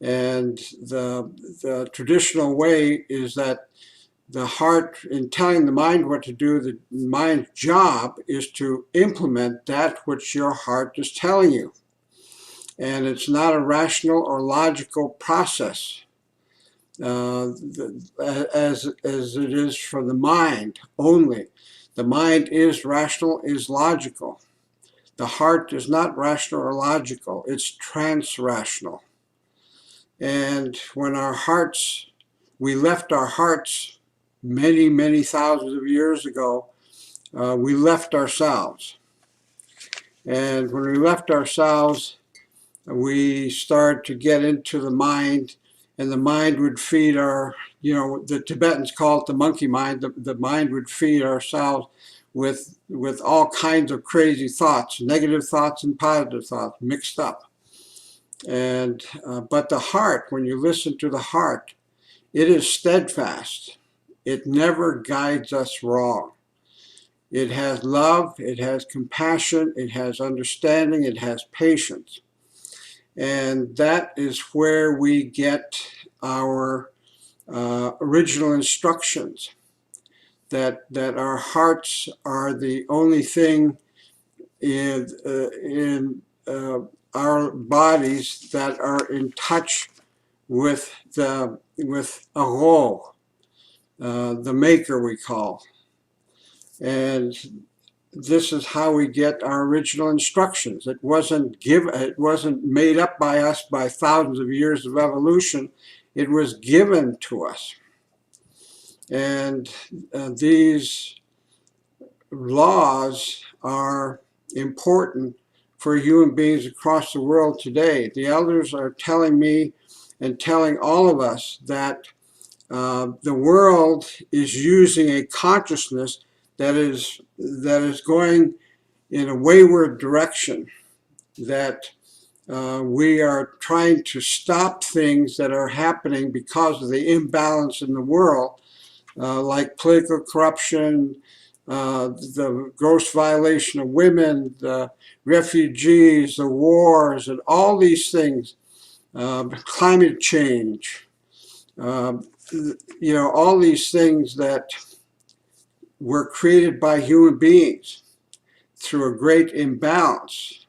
And the traditional way is that the heart, in telling the mind what to do, the mind's job is to implement that which your heart is telling you. And it's not a rational or logical process. As it is for the mind only. The mind is rational, is logical. The heart is not rational or logical, it's trans-rational. And when we left our hearts many, many thousands of years ago, we left ourselves. And when we left ourselves, we started to get into the mind, and the mind would feed the Tibetans call it the monkey mind. The mind would feed ourselves with all kinds of crazy thoughts, negative thoughts and positive thoughts mixed up. And but the heart, when you listen to the heart, it is steadfast. It never guides us wrong. It has love, it has compassion, it has understanding, it has patience. And that is where we get our original instructions, that our hearts are the only thing in our bodies that are in touch with Aro, the maker we call. And this is how we get our original instructions. It wasn't made up by us by thousands of years of evolution. It was given to us. And these laws are important for human beings across the world today. The elders are telling me and telling all of us that the world is using a consciousness that is going in a wayward direction, that we are trying to stop things that are happening because of the imbalance in the world, like political corruption, the gross violation of women, the refugees, the wars, and all these things, climate change, all these things that were created by human beings through a great imbalance.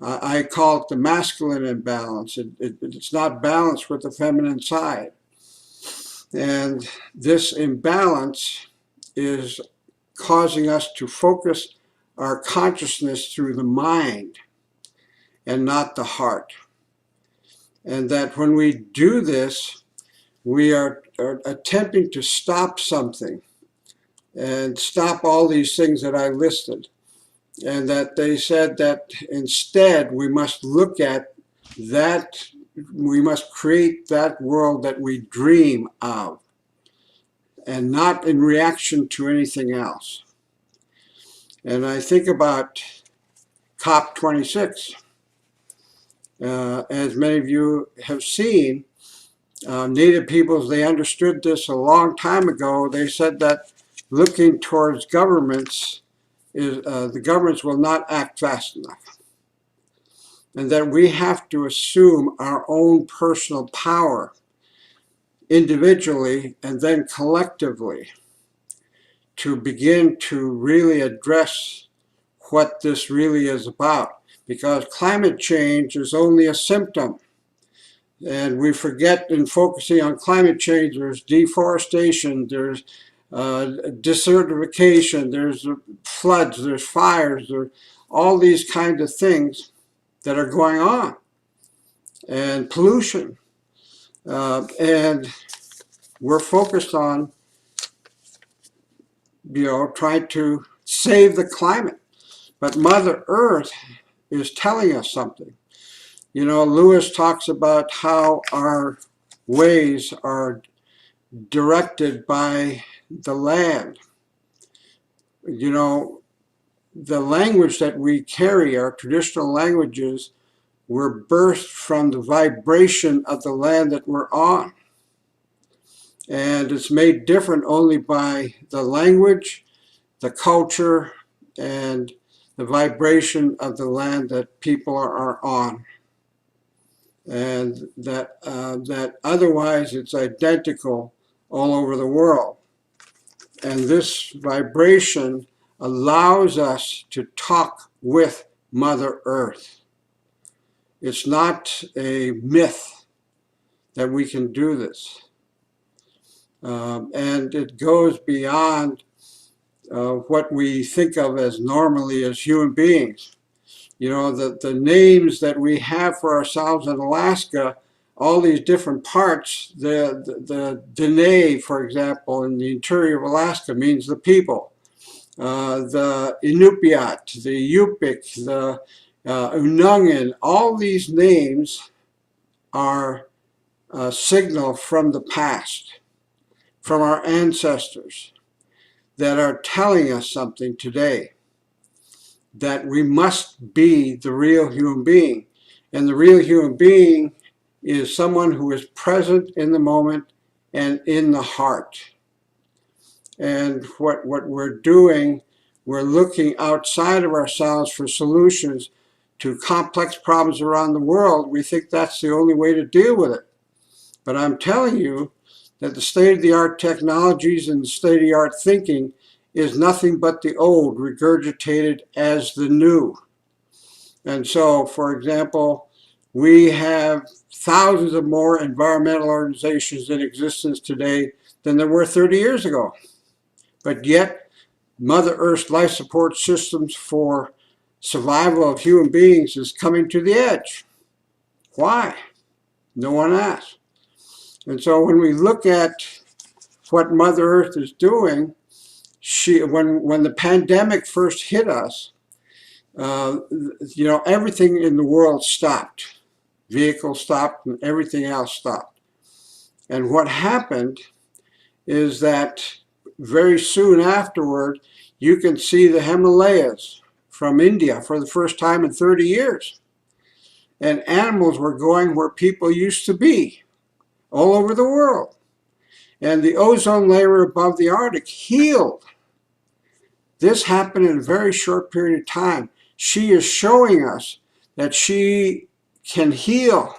I call it the masculine imbalance. It's not balanced with the feminine side. And this imbalance is causing us to focus our consciousness through the mind and not the heart. And that when we do this, we are attempting to stop something and stop all these things that I listed. and that they said that instead we must look at that, we must create that world that we dream of, and not in reaction to anything else. And I think about COP26. As many of you have seen, Native peoples, they understood this a long time ago. They said that looking towards governments is the governments will not act fast enough, and that we have to assume our own personal power individually and then collectively to begin to really address what this really is about, because climate change is only a symptom. And we forget, in focusing on climate change, there's deforestation, there's desertification, there's floods, there's fires, there's all these kinds of things that are going on, and pollution. And we're focused on, trying to save the climate. But Mother Earth is telling us something. Lewis talks about how our ways are directed by the land. The language that we carry, our traditional languages, were birthed from the vibration of the land that we're on. And it's made different only by the language, the culture, and the vibration of the land that people are on. And that otherwise it's identical all over the world. And this vibration allows us to talk with Mother Earth. It's not a myth that we can do this. And it goes beyond what we think of as normally as human beings. The names that we have for ourselves in Alaska, all these different parts, the Dene, for example, in the interior of Alaska means the people. The Inupiat, the Yupik, the Unungan, all these names are a signal from the past, from our ancestors, that are telling us something today, that we must be the real human being. And the real human being is someone who is present in the moment and in the heart. And what we're doing, we're looking outside of ourselves for solutions to complex problems around the world. We think that's the only way to deal with it. But I'm telling you that the state-of-the-art technologies and the state-of-the-art thinking is nothing but the old regurgitated as the new. And so, for example, we have thousands of more environmental organizations in existence today than there were 30 years ago. But yet, Mother Earth's life support systems for survival of human beings is coming to the edge. Why? No one asks. And so when we look at what Mother Earth is doing, when the pandemic first hit us, everything in the world stopped. Vehicles stopped and everything else stopped. And what happened is that very soon afterward, you can see the Himalayas from India for the first time in 30 years. And animals were going where people used to be, all over the world. And the ozone layer above the Arctic healed. This happened in a very short period of time. She is showing us that she can heal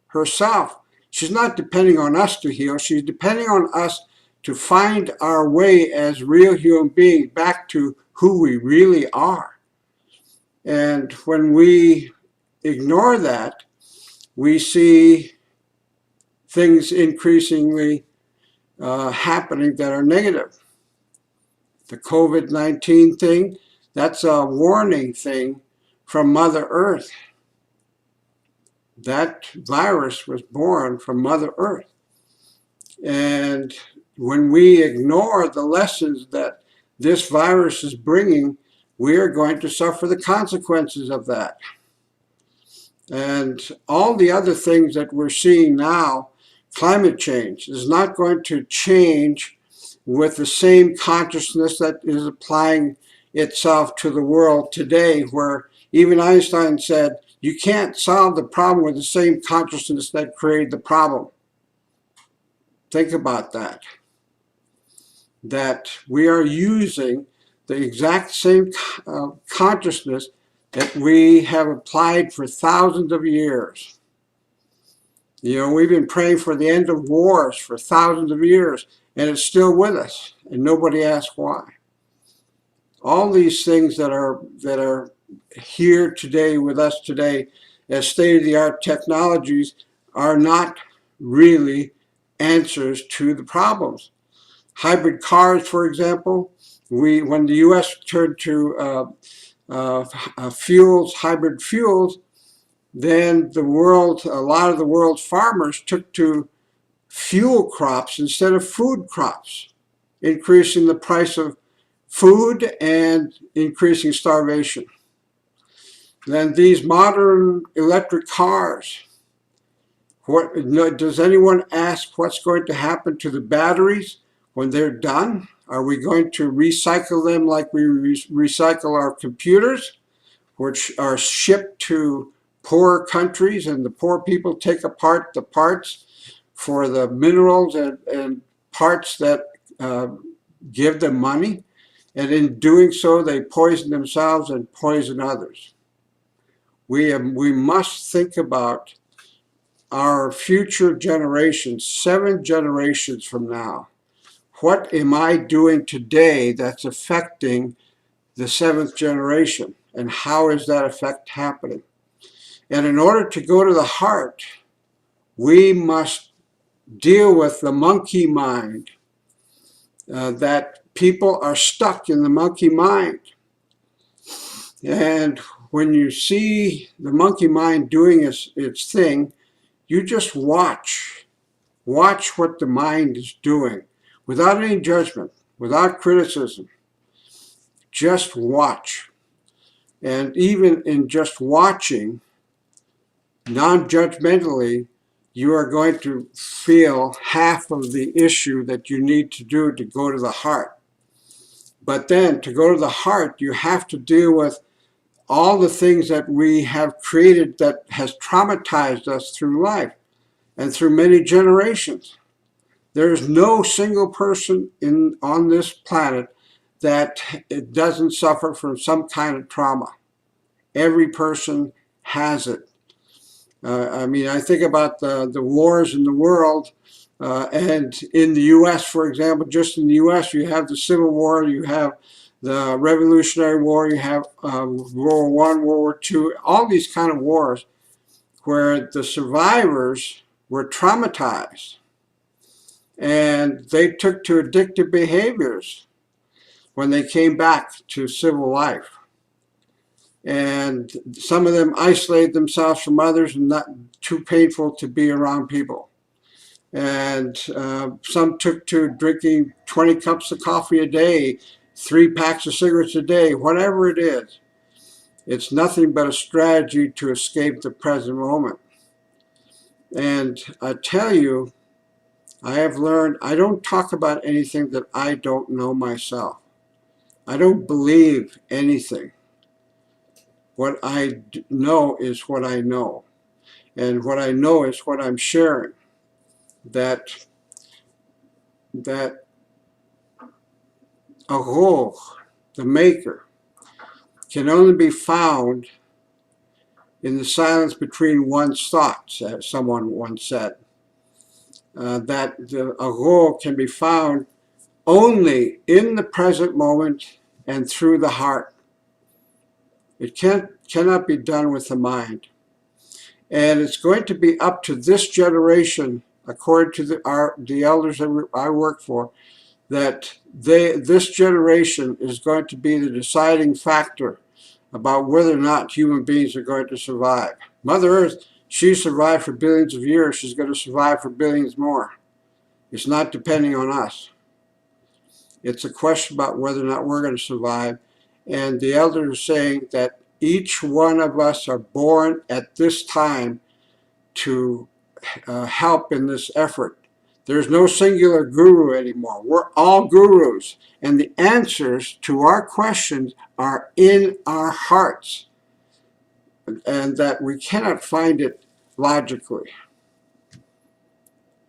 herself. She's not depending on us to heal. She's depending on us to find our way as real human beings back to who we really are. And when we ignore that, we see things increasingly happening that are negative. The COVID-19 thing, that's a warning thing from Mother Earth. That virus was born from Mother Earth. And when we ignore the lessons that this virus is bringing, we are going to suffer the consequences of that. And all the other things that we're seeing now, climate change is not going to change with the same consciousness that is applying itself to the world today, where even Einstein said, you can't solve the problem with the same consciousness that created the problem. Think about that. That we are using the exact same consciousness that we have applied for thousands of years. You know, we've been praying for the end of wars for thousands of years, and it's still with us, and nobody asks why. All these things that are here today with us today as state-of-the-art technologies are not really answers to the problems. Hybrid cars, for example, when the U.S. turned to hybrid fuels, then the world, a lot of the world's farmers took to fuel crops instead of food crops, increasing the price of food and increasing starvation. Then these modern electric cars, does anyone ask what's going to happen to the batteries when they're done? Are we going to recycle them like we recycle our computers, which are shipped to poor countries, and the poor people take apart the parts for the minerals and parts that give them money, and in doing so they poison themselves and poison others? We must think about our future generations, 7 generations from now. What am I doing today that's affecting the 7th generation, and how is that effect happening? And in order to go to the heart, we must deal with the monkey mind, that people are stuck in the monkey mind. And when you see the monkey mind doing its thing, you just watch. Watch what the mind is doing without any judgment, without criticism. Just watch. And even in just watching, non-judgmentally, you are going to feel half of the issue that you need to do to go to the heart. But then to go to the heart, you have to deal with all the things that we have created that has traumatized us through life and through many generations. There is no single person on this planet that it doesn't suffer from some kind of trauma. Every person has it. I mean, I think about the wars in the world, and in the U.S., for example, just in the U.S., you have the Civil War, you have the Revolutionary War, you have World War I, World War II, all these kind of wars where the survivors were traumatized, and they took to addictive behaviors when they came back to civil life. And some of them isolated themselves from others and not too painful to be around people. And some took to drinking 20 cups of coffee a day, 3 packs of cigarettes a day, whatever it is. It's nothing but a strategy to escape the present moment. And I tell you, I have learned I don't talk about anything that I don't know myself. I don't believe anything. What I know is what I know. And what I know is what I'm sharing. That Aruch, the maker, can only be found in the silence between one's thoughts, as someone once said. That the Aruch can be found only in the present moment and through the heart. It cannot be done with the mind. And it's going to be up to this generation, according to the elders that I work for, that this generation is going to be the deciding factor about whether or not human beings are going to survive. Mother Earth, she survived for billions of years. She's going to survive for billions more. It's not depending on us. It's a question about whether or not we're going to survive. And the elders are saying that each one of us are born at this time to help in this effort. There's no singular guru anymore. We're all gurus. And the answers to our questions are in our hearts, and that we cannot find it logically.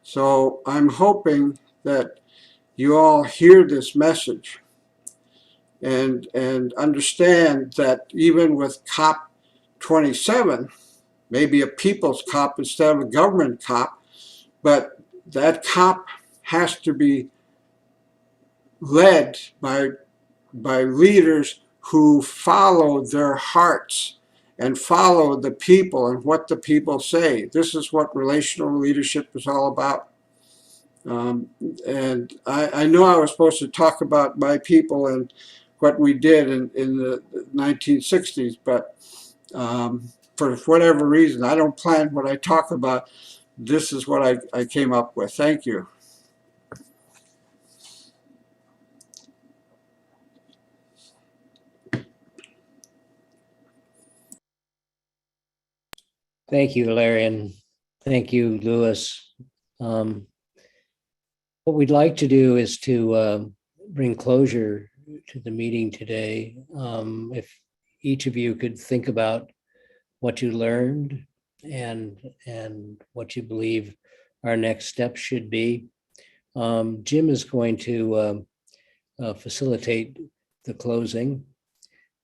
So I'm hoping that you all hear this message and understand that even with COP 27, maybe a people's COP instead of a government COP, but that COP has to be led by leaders who follow their hearts and follow the people and what the people say. This is what relational leadership is all about. And I know I was supposed to talk about my people and what we did in the 1960s, but for whatever reason, I don't plan what I talk about. This is what I came up with. Thank you. Thank you, Ilarion. Thank you, Lewis. What we'd like to do is to bring closure to the meeting today. If each of you could think about what you learned and what you believe our next steps should be. Jim is going to facilitate the closing,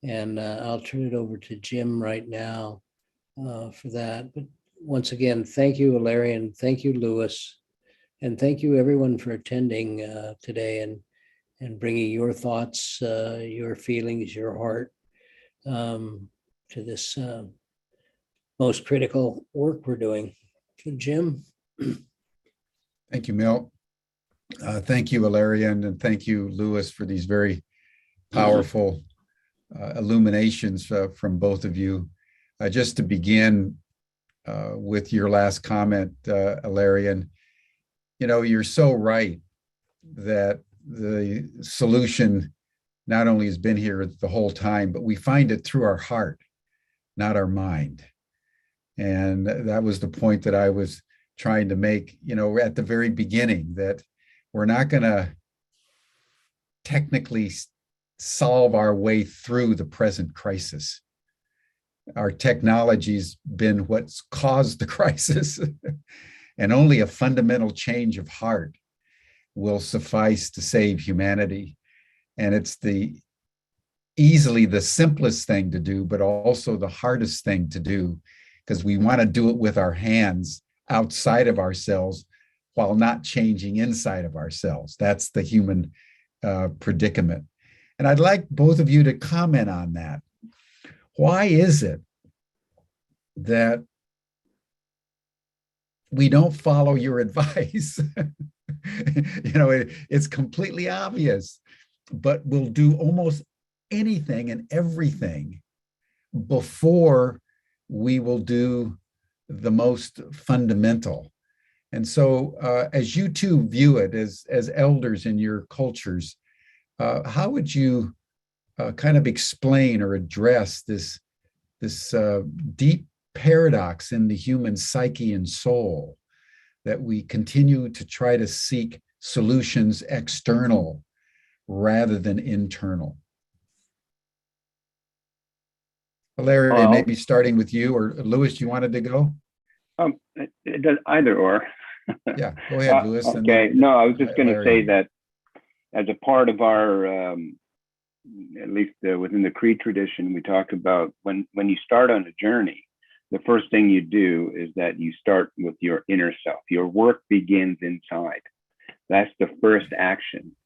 and I'll turn it over to Jim right now for that. But once again, thank you, Ilarion. Thank you, Lewis. And thank you, everyone, for attending today and bringing your thoughts, your feelings, your heart to this most critical work we're doing. So, Jim. Thank you, Milt. Thank you, Ilarion, and thank you, Lewis, for these very powerful illuminations from both of you. Just to begin with your last comment, Ilarion, you know, you're so right that the solution not only has been here the whole time, but we find it through our heart, not our mind. And that was the point that I was trying to make, you know, at the very beginning, that we're not going to technically solve our way through the present crisis. Our technology's been what's caused the crisis. And only a fundamental change of heart will suffice to save humanity. And it's easily the simplest thing to do, but also the hardest thing to do, because we want to do it with our hands outside of ourselves while not changing inside of ourselves. That's the human predicament. And I'd like both of you to comment on that. Why is it that we don't follow your advice? You know, it's completely obvious, but we'll do almost anything and everything before we will do the most fundamental. And so as you two view it as elders in your cultures, how would you kind of explain or address this deep paradox in the human psyche and soul, that we continue to try to seek solutions external rather than internal? Larry, maybe starting with you, or Lewis, you wanted to go? It does either or. Yeah, go ahead, Lewis. Okay, no, I was just going to say that as a part of our, at least within the Creed tradition, we talk about when you start on a journey, the first thing you do is that you start with your inner self. Your work begins inside. That's the first action,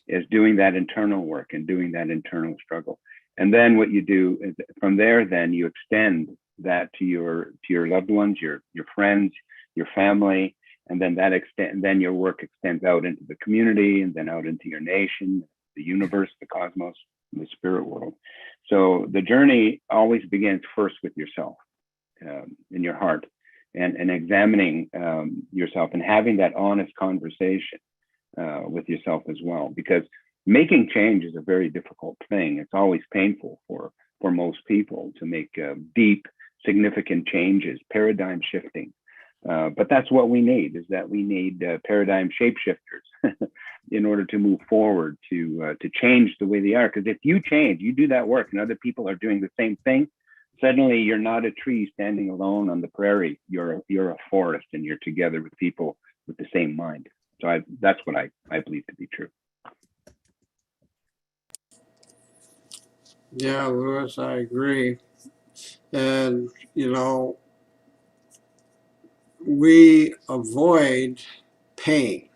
is doing that internal work and doing that internal struggle. And then what you do is from there, then you extend that to your loved ones, your friends, your family, and then then your work extends out into the community, and then out into your nation, the universe, the cosmos, and the spirit world. So the journey always begins first with yourself, in your heart, and examining yourself and having that honest conversation with yourself as well. Because making change is a very difficult thing. It's always painful for most people to make deep, significant changes, paradigm shifting. But that's what we need, is that we need paradigm shapeshifters in order to move forward, to change the way they are. Because if you change, you do that work and other people are doing the same thing, suddenly you're not a tree standing alone on the prairie. You're a forest, and you're together with people with the same mind. So that's what I believe to be true. Yeah, Lewis, I agree. And, you know, we avoid pain.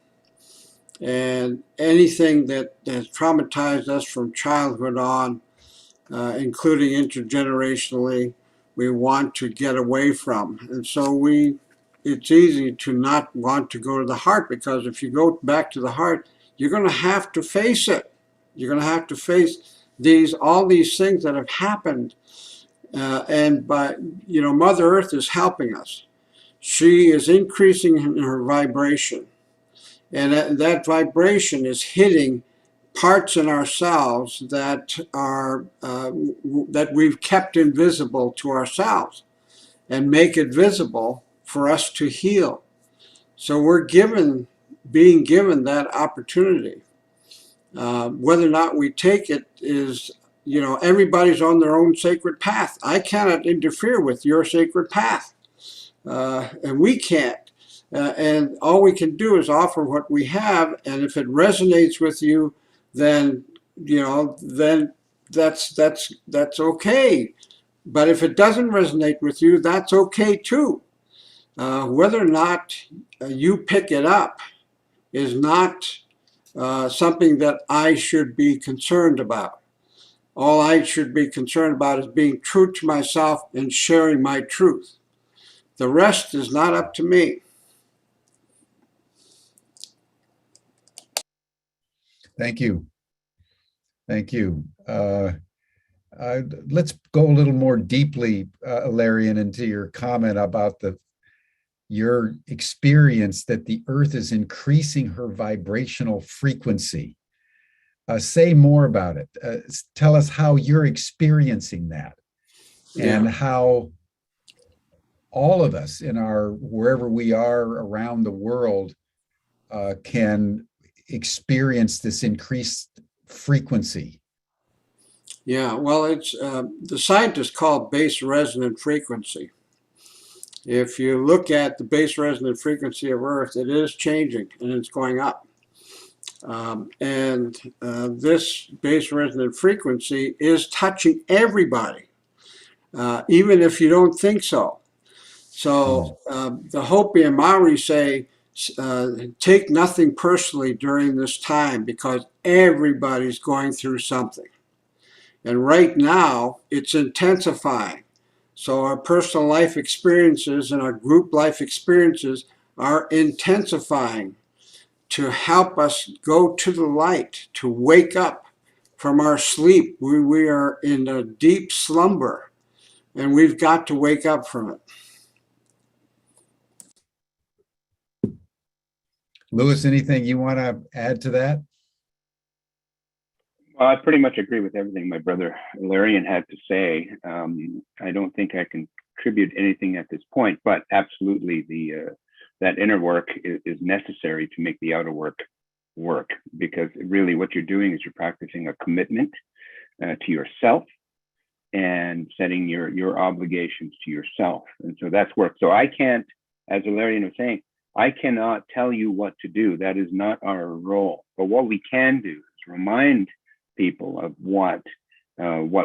And anything that has traumatized us from childhood on, including intergenerationally, we want to get away from. And so it's easy to not want to go to the heart, because if you go back to the heart, you're going to have to face it. You're going to have to face all these things that have happened. And Mother Earth is helping us. She is increasing in her vibration. And that vibration is hitting parts in ourselves that we've kept invisible to ourselves, and make it visible for us to heal. So we're being given that opportunity. Whether or not we take it is, everybody's on their own sacred path. I cannot interfere with your sacred path, and we can't. And all we can do is offer what we have, and if it resonates with you, then that's okay. But if it doesn't resonate with you, that's okay too. Whether or not you pick it up is not something that I should be concerned about. All I should be concerned about is being true to myself and sharing my truth. The rest is not up to me. Thank you. Thank you. Let's go a little more deeply, Ilarion, into your comment about your experience that the Earth is increasing her vibrational frequency. Say more about it. Tell us how you're experiencing that, and how all of us in wherever we are around the world can experience this increased frequency. Yeah, well, it's the scientists call it base resonant frequency. If you look at the base resonant frequency of Earth, it is changing and it's going up. This base resonant frequency is touching everybody, even if you don't think so. So the Hopi and Maori say, take nothing personally during this time, because everybody's going through something. And right now, it's intensifying. So our personal life experiences and our group life experiences are intensifying to help us go to the light, to wake up from our sleep. We are in a deep slumber, and we've got to wake up from it. Lewis, anything you want to add to that? Well, I pretty much agree with everything my brother Ilarion had to say. I don't think I can contribute anything at this point, but absolutely that inner work is necessary to make the outer work, because really what you're doing is you're practicing a commitment to yourself and setting your obligations to yourself. And so that's work. So I can't, as Ilarion was saying, I cannot tell you what to do. That is not our role. But what we can do is remind people of what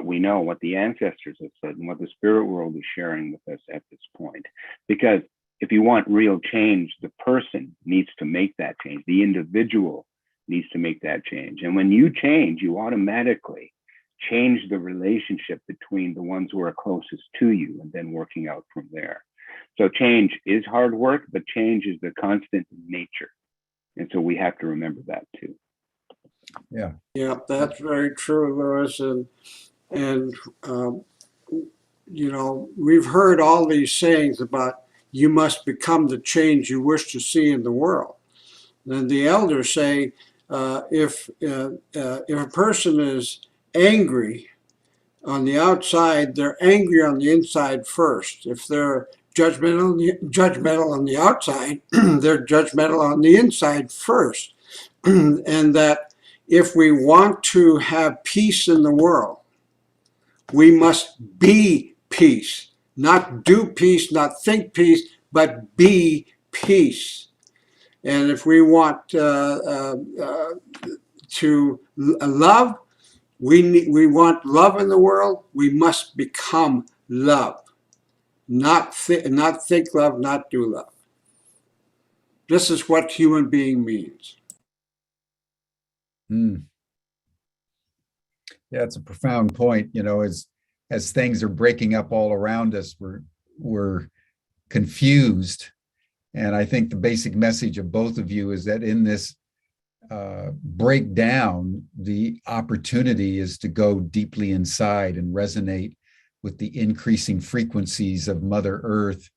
we know, what the ancestors have said, and what the spirit world is sharing with us at this point. Because if you want real change, the person needs to make that change. The individual needs to make that change. And when you change, you automatically change the relationship between the ones who are closest to you, and then working out from there. So change is hard work, but change is the constant in nature. And so we have to remember that too. Yeah. Yeah, that's very true, Lewis. And we've heard all these sayings about you must become the change you wish to see in the world. Then the elders say, If a person is angry on the outside, they're angry on the inside first. If they're judgmental on the outside, they're judgmental on the inside first. And that if we want to have peace in the world, we must be peace, not do peace, not think peace, but be peace. And if we want to love, we want love in the world, we must become love. Not think love, not do love. This is what human being means. Mm. Yeah, it's a profound point. You know, as things are breaking up all around us, we're confused. And I think the basic message of both of you is that in this breakdown, the opportunity is to go deeply inside and resonate with the increasing frequencies of Mother Earth.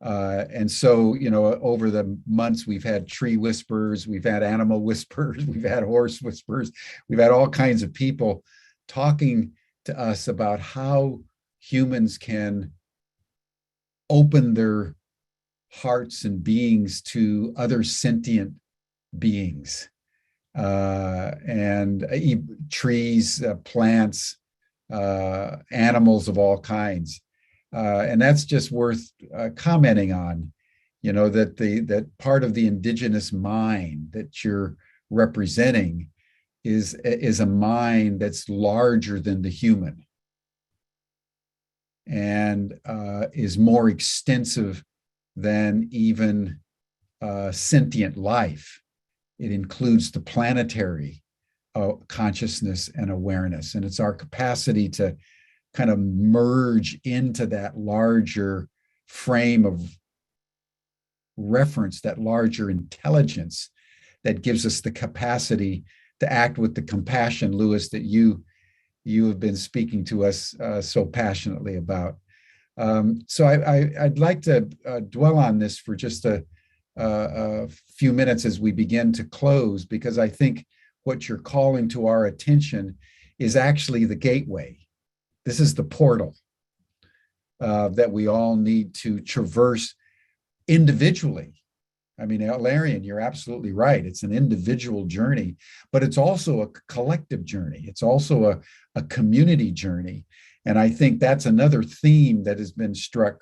And so, you know, over the months, we've had tree whispers, we've had animal whispers, we've had horse whispers, we've had all kinds of people talking to us about how humans can open their hearts and beings to other sentient beings, and trees, plants, animals of all kinds. And that's just worth commenting on, you know, that part of the indigenous mind that you're representing is a mind that's larger than the human and is more extensive than even sentient life. It includes the planetary consciousness and awareness, and it's our capacity to kind of merge into that larger frame of reference, that larger intelligence that gives us the capacity to act with the compassion, Lewis, that you have been speaking to us so passionately about. So I'd like to dwell on this for just a few minutes as we begin to close, because I think what you're calling to our attention is actually the gateway. This is the portal that we all need to traverse individually. I mean, Ilarion, you're absolutely right. It's an individual journey, but it's also a collective journey. It's also a community journey. And I think that's another theme that has been struck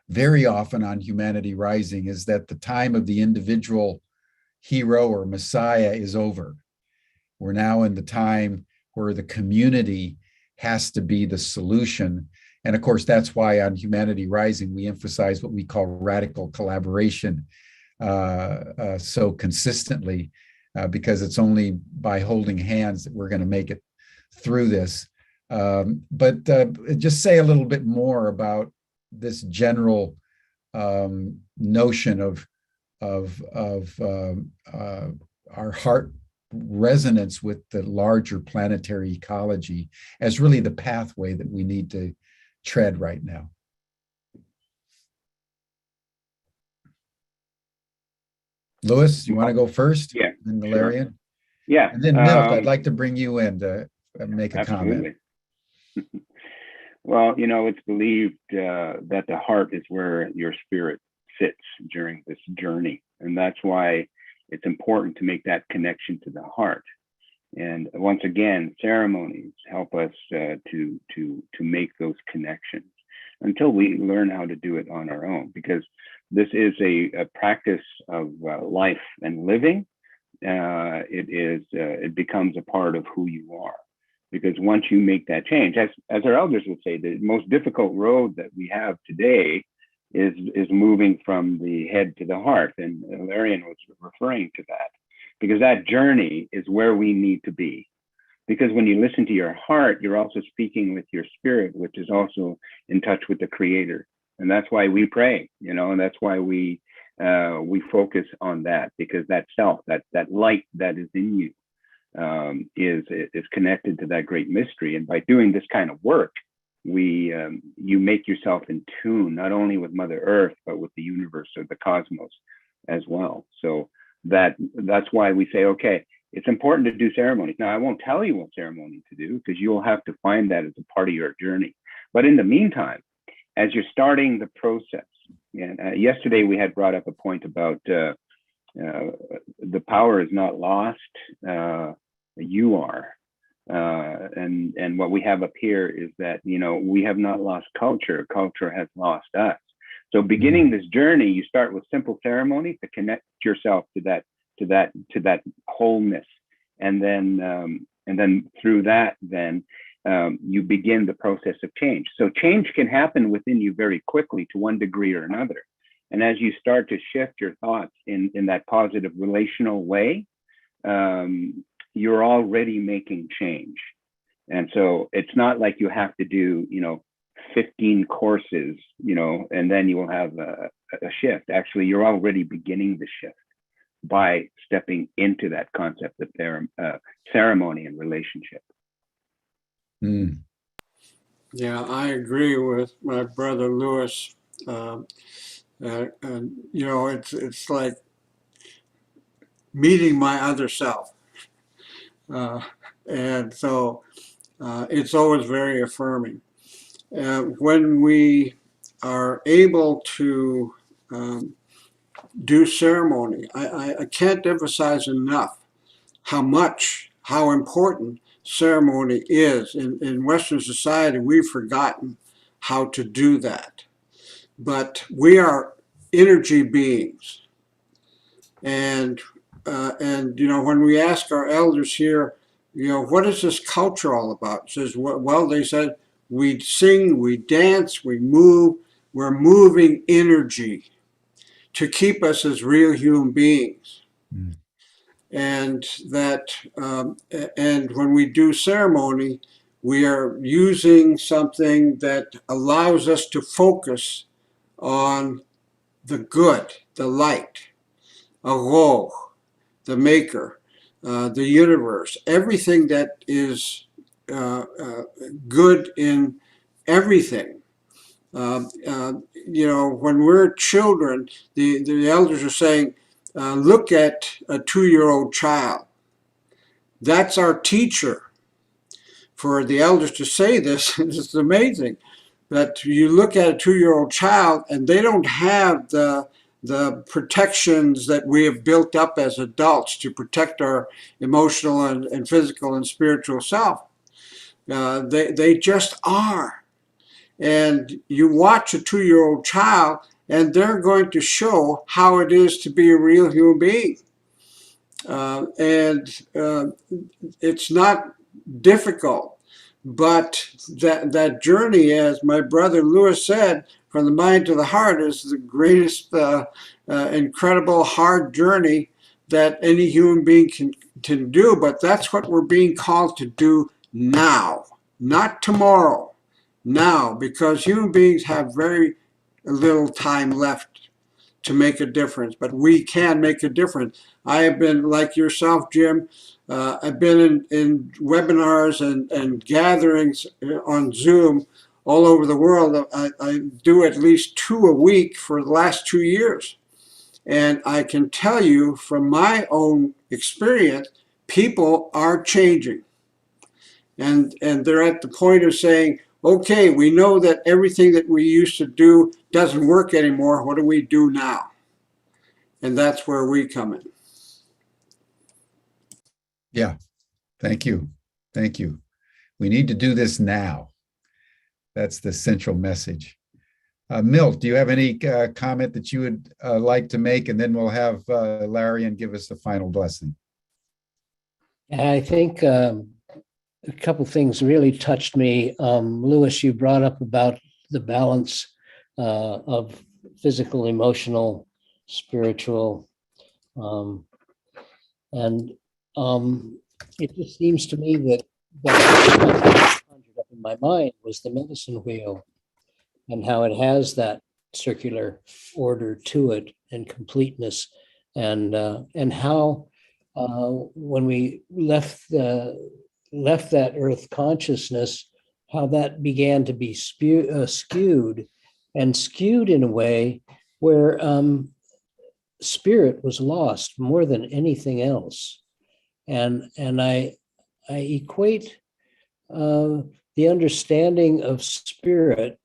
very often on Humanity Rising, is that the time of the individual hero or messiah is over. We're now in the time where the community has to be the solution. And of course, that's why on Humanity Rising, we emphasize what we call radical collaboration so consistently, because it's only by holding hands that we're going to make it through this. But just say a little bit more about this general notion of our heart resonance with the larger planetary ecology as really the pathway that we need to tread right now. Lewis, you want to go first? Yeah. And Ilarion? Sure. Yeah. And then Milt, I'd like to bring you in to make a absolutely. comment. Well, you know, it's believed that the heart is where your spirit sits during this journey. And that's why it's important to make that connection to the heart. And once again, ceremonies help us to make those connections until we learn how to do it on our own, because this is a practice of life and living. It becomes a part of who you are. Because once you make that change, as our elders would say, the most difficult road that we have today is moving from the head to the heart. And Ilarion was referring to that, because that journey is where we need to be. Because when you listen to your heart, you're also speaking with your spirit, which is also in touch with the Creator. And that's why we pray, you know, and that's why we focus on that, because that self, that light that is in you, is connected to that great mystery. And by doing this kind of work, you make yourself in tune not only with Mother Earth but with the universe or the cosmos as well. So that's why we say, okay, it's important to do ceremonies. Now, I won't tell you what ceremony to do because you'll have to find that as a part of your journey. But in the meantime, as you're starting the process, and yesterday we had brought up a point about the power is not lost, you are. And what we have up here is that, we have not lost culture, culture has lost us. So beginning this journey, you start with simple ceremony to connect yourself to that wholeness. And then through that, you begin the process of change. So change can happen within you very quickly to one degree or another. And as you start to shift your thoughts in that positive relational way, you're already making change. And so it's not like you have to do, 15 courses, and then you will have a shift. Actually, you're already beginning the shift by stepping into that concept of ceremony and relationship. Mm. Yeah, I agree with my brother Lewis. It's like meeting my other self. And so it's always very affirming. When we are able to do ceremony, I can't emphasize enough how important ceremony is. In Western society, we've forgotten how to do that. But we are energy beings. And when we ask our elders here, what is this culture all about? It says, well, they said, we sing, we dance, we move, we're moving energy to keep us as real human beings. Mm. And and when we do ceremony, we are using something that allows us to focus on the good, the light, Aro, the maker, the universe, everything that is good in everything. When we're children, the elders are saying, look at a 2-year-old child. That's our teacher. For the elders to say this, it's amazing. That you look at a 2-year-old child and they don't have the protections that we have built up as adults to protect our emotional and physical and spiritual self. They just are. And you watch a 2-year-old child and they're going to show how it is to be a real human being. It's not difficult, but that journey, as my brother Lewis said, from the mind to the heart is the greatest, incredible, hard journey that any human being can do. But that's what we're being called to do now, not tomorrow, now, because human beings have very little time left to make a difference, but we can make a difference. I have been, like yourself, Jim, I've been in webinars and gatherings on Zoom all over the world. I do at least 2 a week for the last 2 years. And I can tell you from my own experience, people are changing. And they're at the point of saying, okay, we know that everything that we used to do doesn't work anymore. What do we do now? And that's where we come in. Yeah. Thank you. Thank you. We need to do this now. That's the central message. Milt, do you have any comment that you would like to make? And then we'll have Ilarion give us the final blessing. I think a couple of things really touched me. Lewis, you brought up about the balance of physical, emotional, spiritual, and it just seems to me that what conjured up in my mind was the medicine wheel and how it has that circular order to it and completeness, and how when we left that earth consciousness, how that began to be skewed in a way where spirit was lost more than anything else. And I equate the understanding of spirit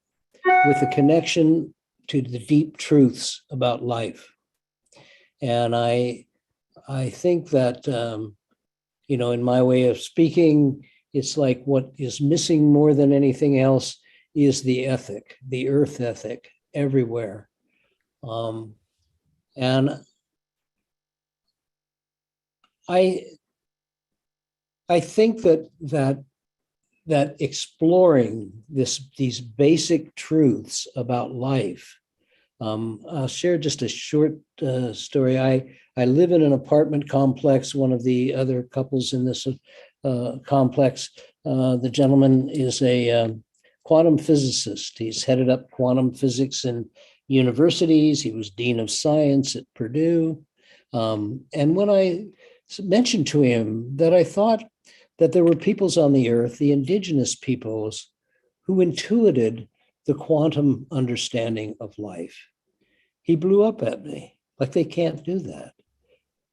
with the connection to the deep truths about life. And I think that, in my way of speaking, it's like what is missing more than anything else is the ethic, the earth ethic everywhere. And I think that exploring these basic truths about life. I'll share just a short story. I live in an apartment complex, one of the other couples in this complex. The gentleman is a quantum physicist. He's headed up quantum physics in universities. He was dean of science at Purdue. And when I mentioned to him that I thought that there were peoples on the earth, the indigenous peoples, who intuited the quantum understanding of life, he blew up at me like they can't do that.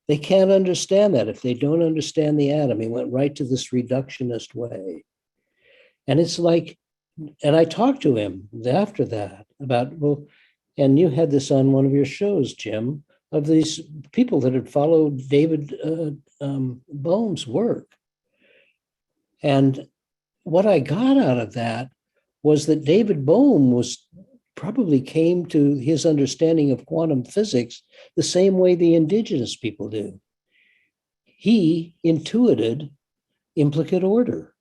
They can't understand that if they don't understand the atom. He went right to this reductionist way. And it's like, and I talked to him after that about, well, and you had this on one of your shows, Jim, of these people that had followed David Bohm's work. And what I got out of that was that David Bohm probably came to his understanding of quantum physics the same way the indigenous people do. He intuited implicate order,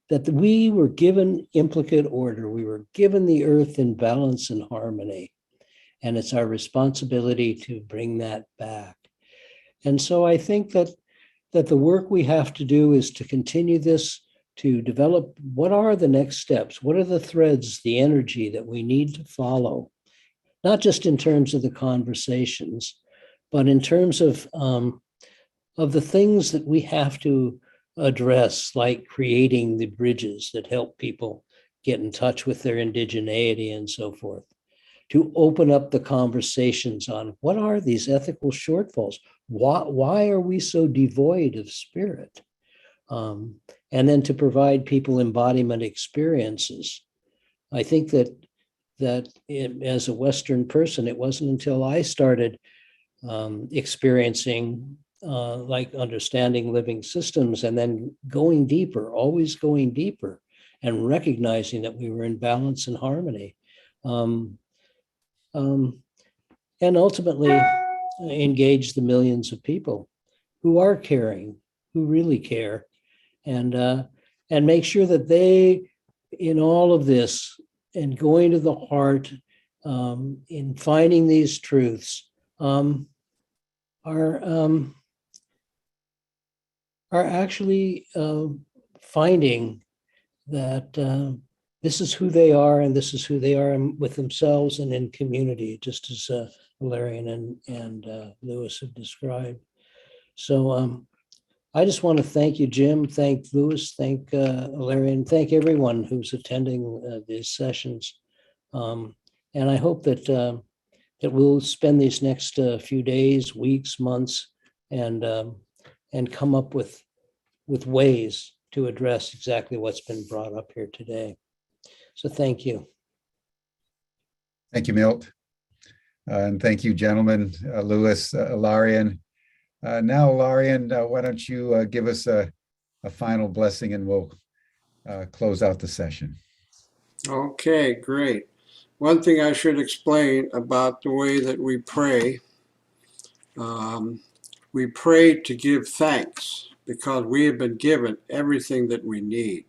that we were given implicate order. We were given the earth in balance and harmony. And it's our responsibility to bring that back. And so I think that the work we have to do is to continue this, to develop what are the next steps, what are the threads, the energy that we need to follow, not just in terms of the conversations, but in terms of the things that we have to address, like creating the bridges that help people get in touch with their indigeneity and so forth, to open up the conversations on what are these ethical shortfalls? Why are we so devoid of spirit? And then to provide people embodiment experiences. I think that as a Western person, it wasn't until I started experiencing like understanding living systems and then going deeper, always going deeper, and recognizing that we were in balance and harmony. And ultimately engage the millions of people who are caring, who really care, and make sure that they, in all of this, and going to the heart, in finding these truths, are actually finding that this is who they are, and this is who they are with themselves and in community, just as Ilarion and Lewis have described. So I just want to thank you, Jim, thank Lewis, thank Ilarion, thank everyone who's attending these sessions. And I hope that we'll spend these next few days, weeks, months, and come up with ways to address exactly what's been brought up here today. So thank you. Thank you, Milt. And thank you, gentlemen, Lewis, Ilarion. Now, Ilarion, why don't you give us a final blessing and we'll close out the session. Okay, great. One thing I should explain about the way that we pray to give thanks because we have been given everything that we need.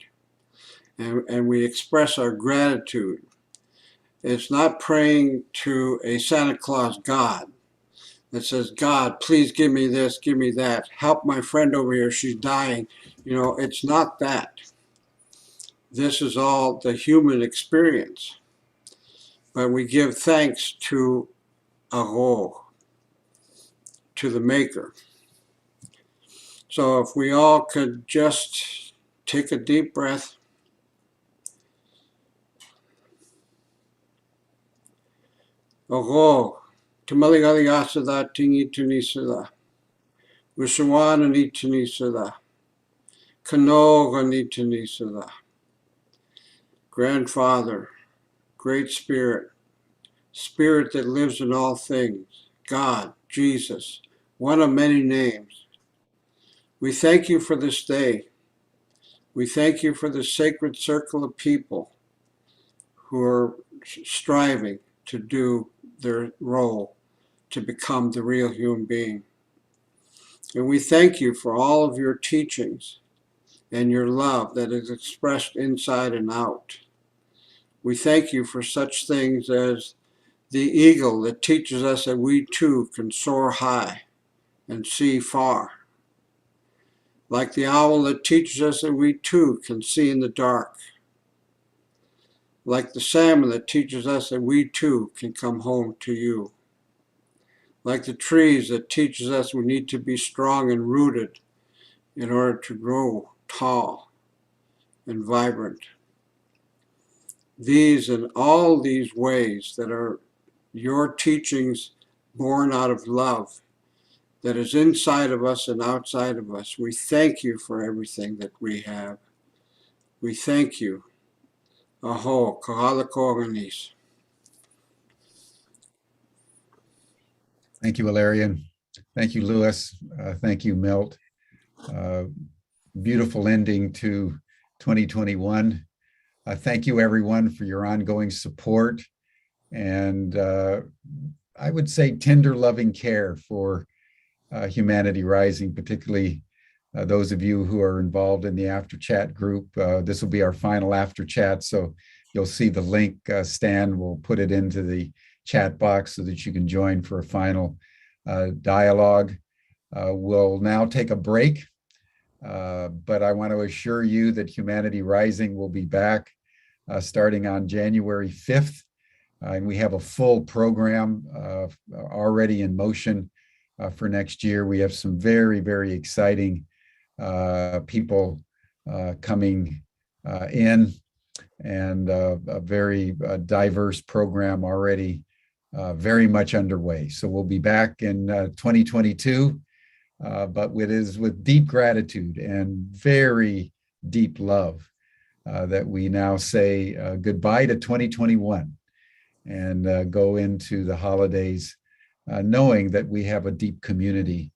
And we express our gratitude. It's not praying to a Santa Claus God that says, God, please give me this, give me that, help my friend over here, she's dying. You know, it's not that. This is all the human experience. But we give thanks to Aro, to the Maker. So if we all could just take a deep breath. Aro, Tamaligali Asada Tingi Tunisada. Wishawana Nitanisada. Kanoga Nitanisada. Grandfather, Great Spirit, Spirit that lives in all things, God, Jesus, one of many names. We thank you for this day. We thank you for the sacred circle of people who are striving to do their role to become the real human being. And we thank you for all of your teachings and your love that is expressed inside and out. We thank you for such things as the eagle that teaches us that we too can soar high and see far. Like the owl that teaches us that we too can see in the dark. Like the salmon that teaches us that we too can come home to you. Like the trees that teaches us we need to be strong and rooted in order to grow tall and vibrant. These and all these ways that are your teachings born out of love that is inside of us and outside of us. We thank you for everything that we have. We thank you. Aho, kahala koganis. Thank you, Ilarion. Thank you, Lewis. Thank you, Milt. Beautiful ending to 2021. Thank you, everyone, for your ongoing support and I would say tender, loving care for Humanity Rising, particularly those of you who are involved in the after chat group. This will be our final after chat, so you'll see the link. Stan will put it into the chat box so that you can join for a final dialogue. We'll now take a break, but I want to assure you that Humanity Rising will be back starting on January 5th. And we have a full program already in motion for next year. We have some very, very exciting people coming in, and a very diverse program already very much underway. So we'll be back in 2022, but it is with deep gratitude and very deep love that we now say goodbye to 2021 and go into the holidays knowing that we have a deep community.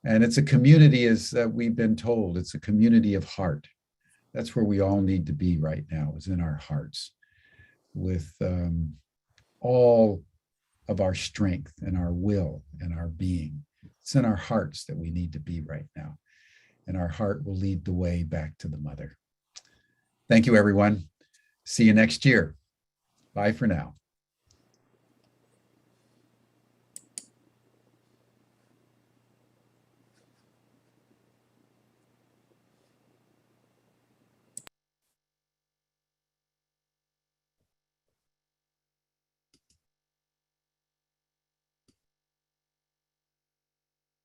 And it's a community, as we've been told, it's a community of heart. That's where we all need to be right now, is in our hearts, with all of our strength and our will and our being. It's in our hearts that we need to be right now. And our heart will lead the way back to the mother. Thank you, everyone. See you next year. Bye for now.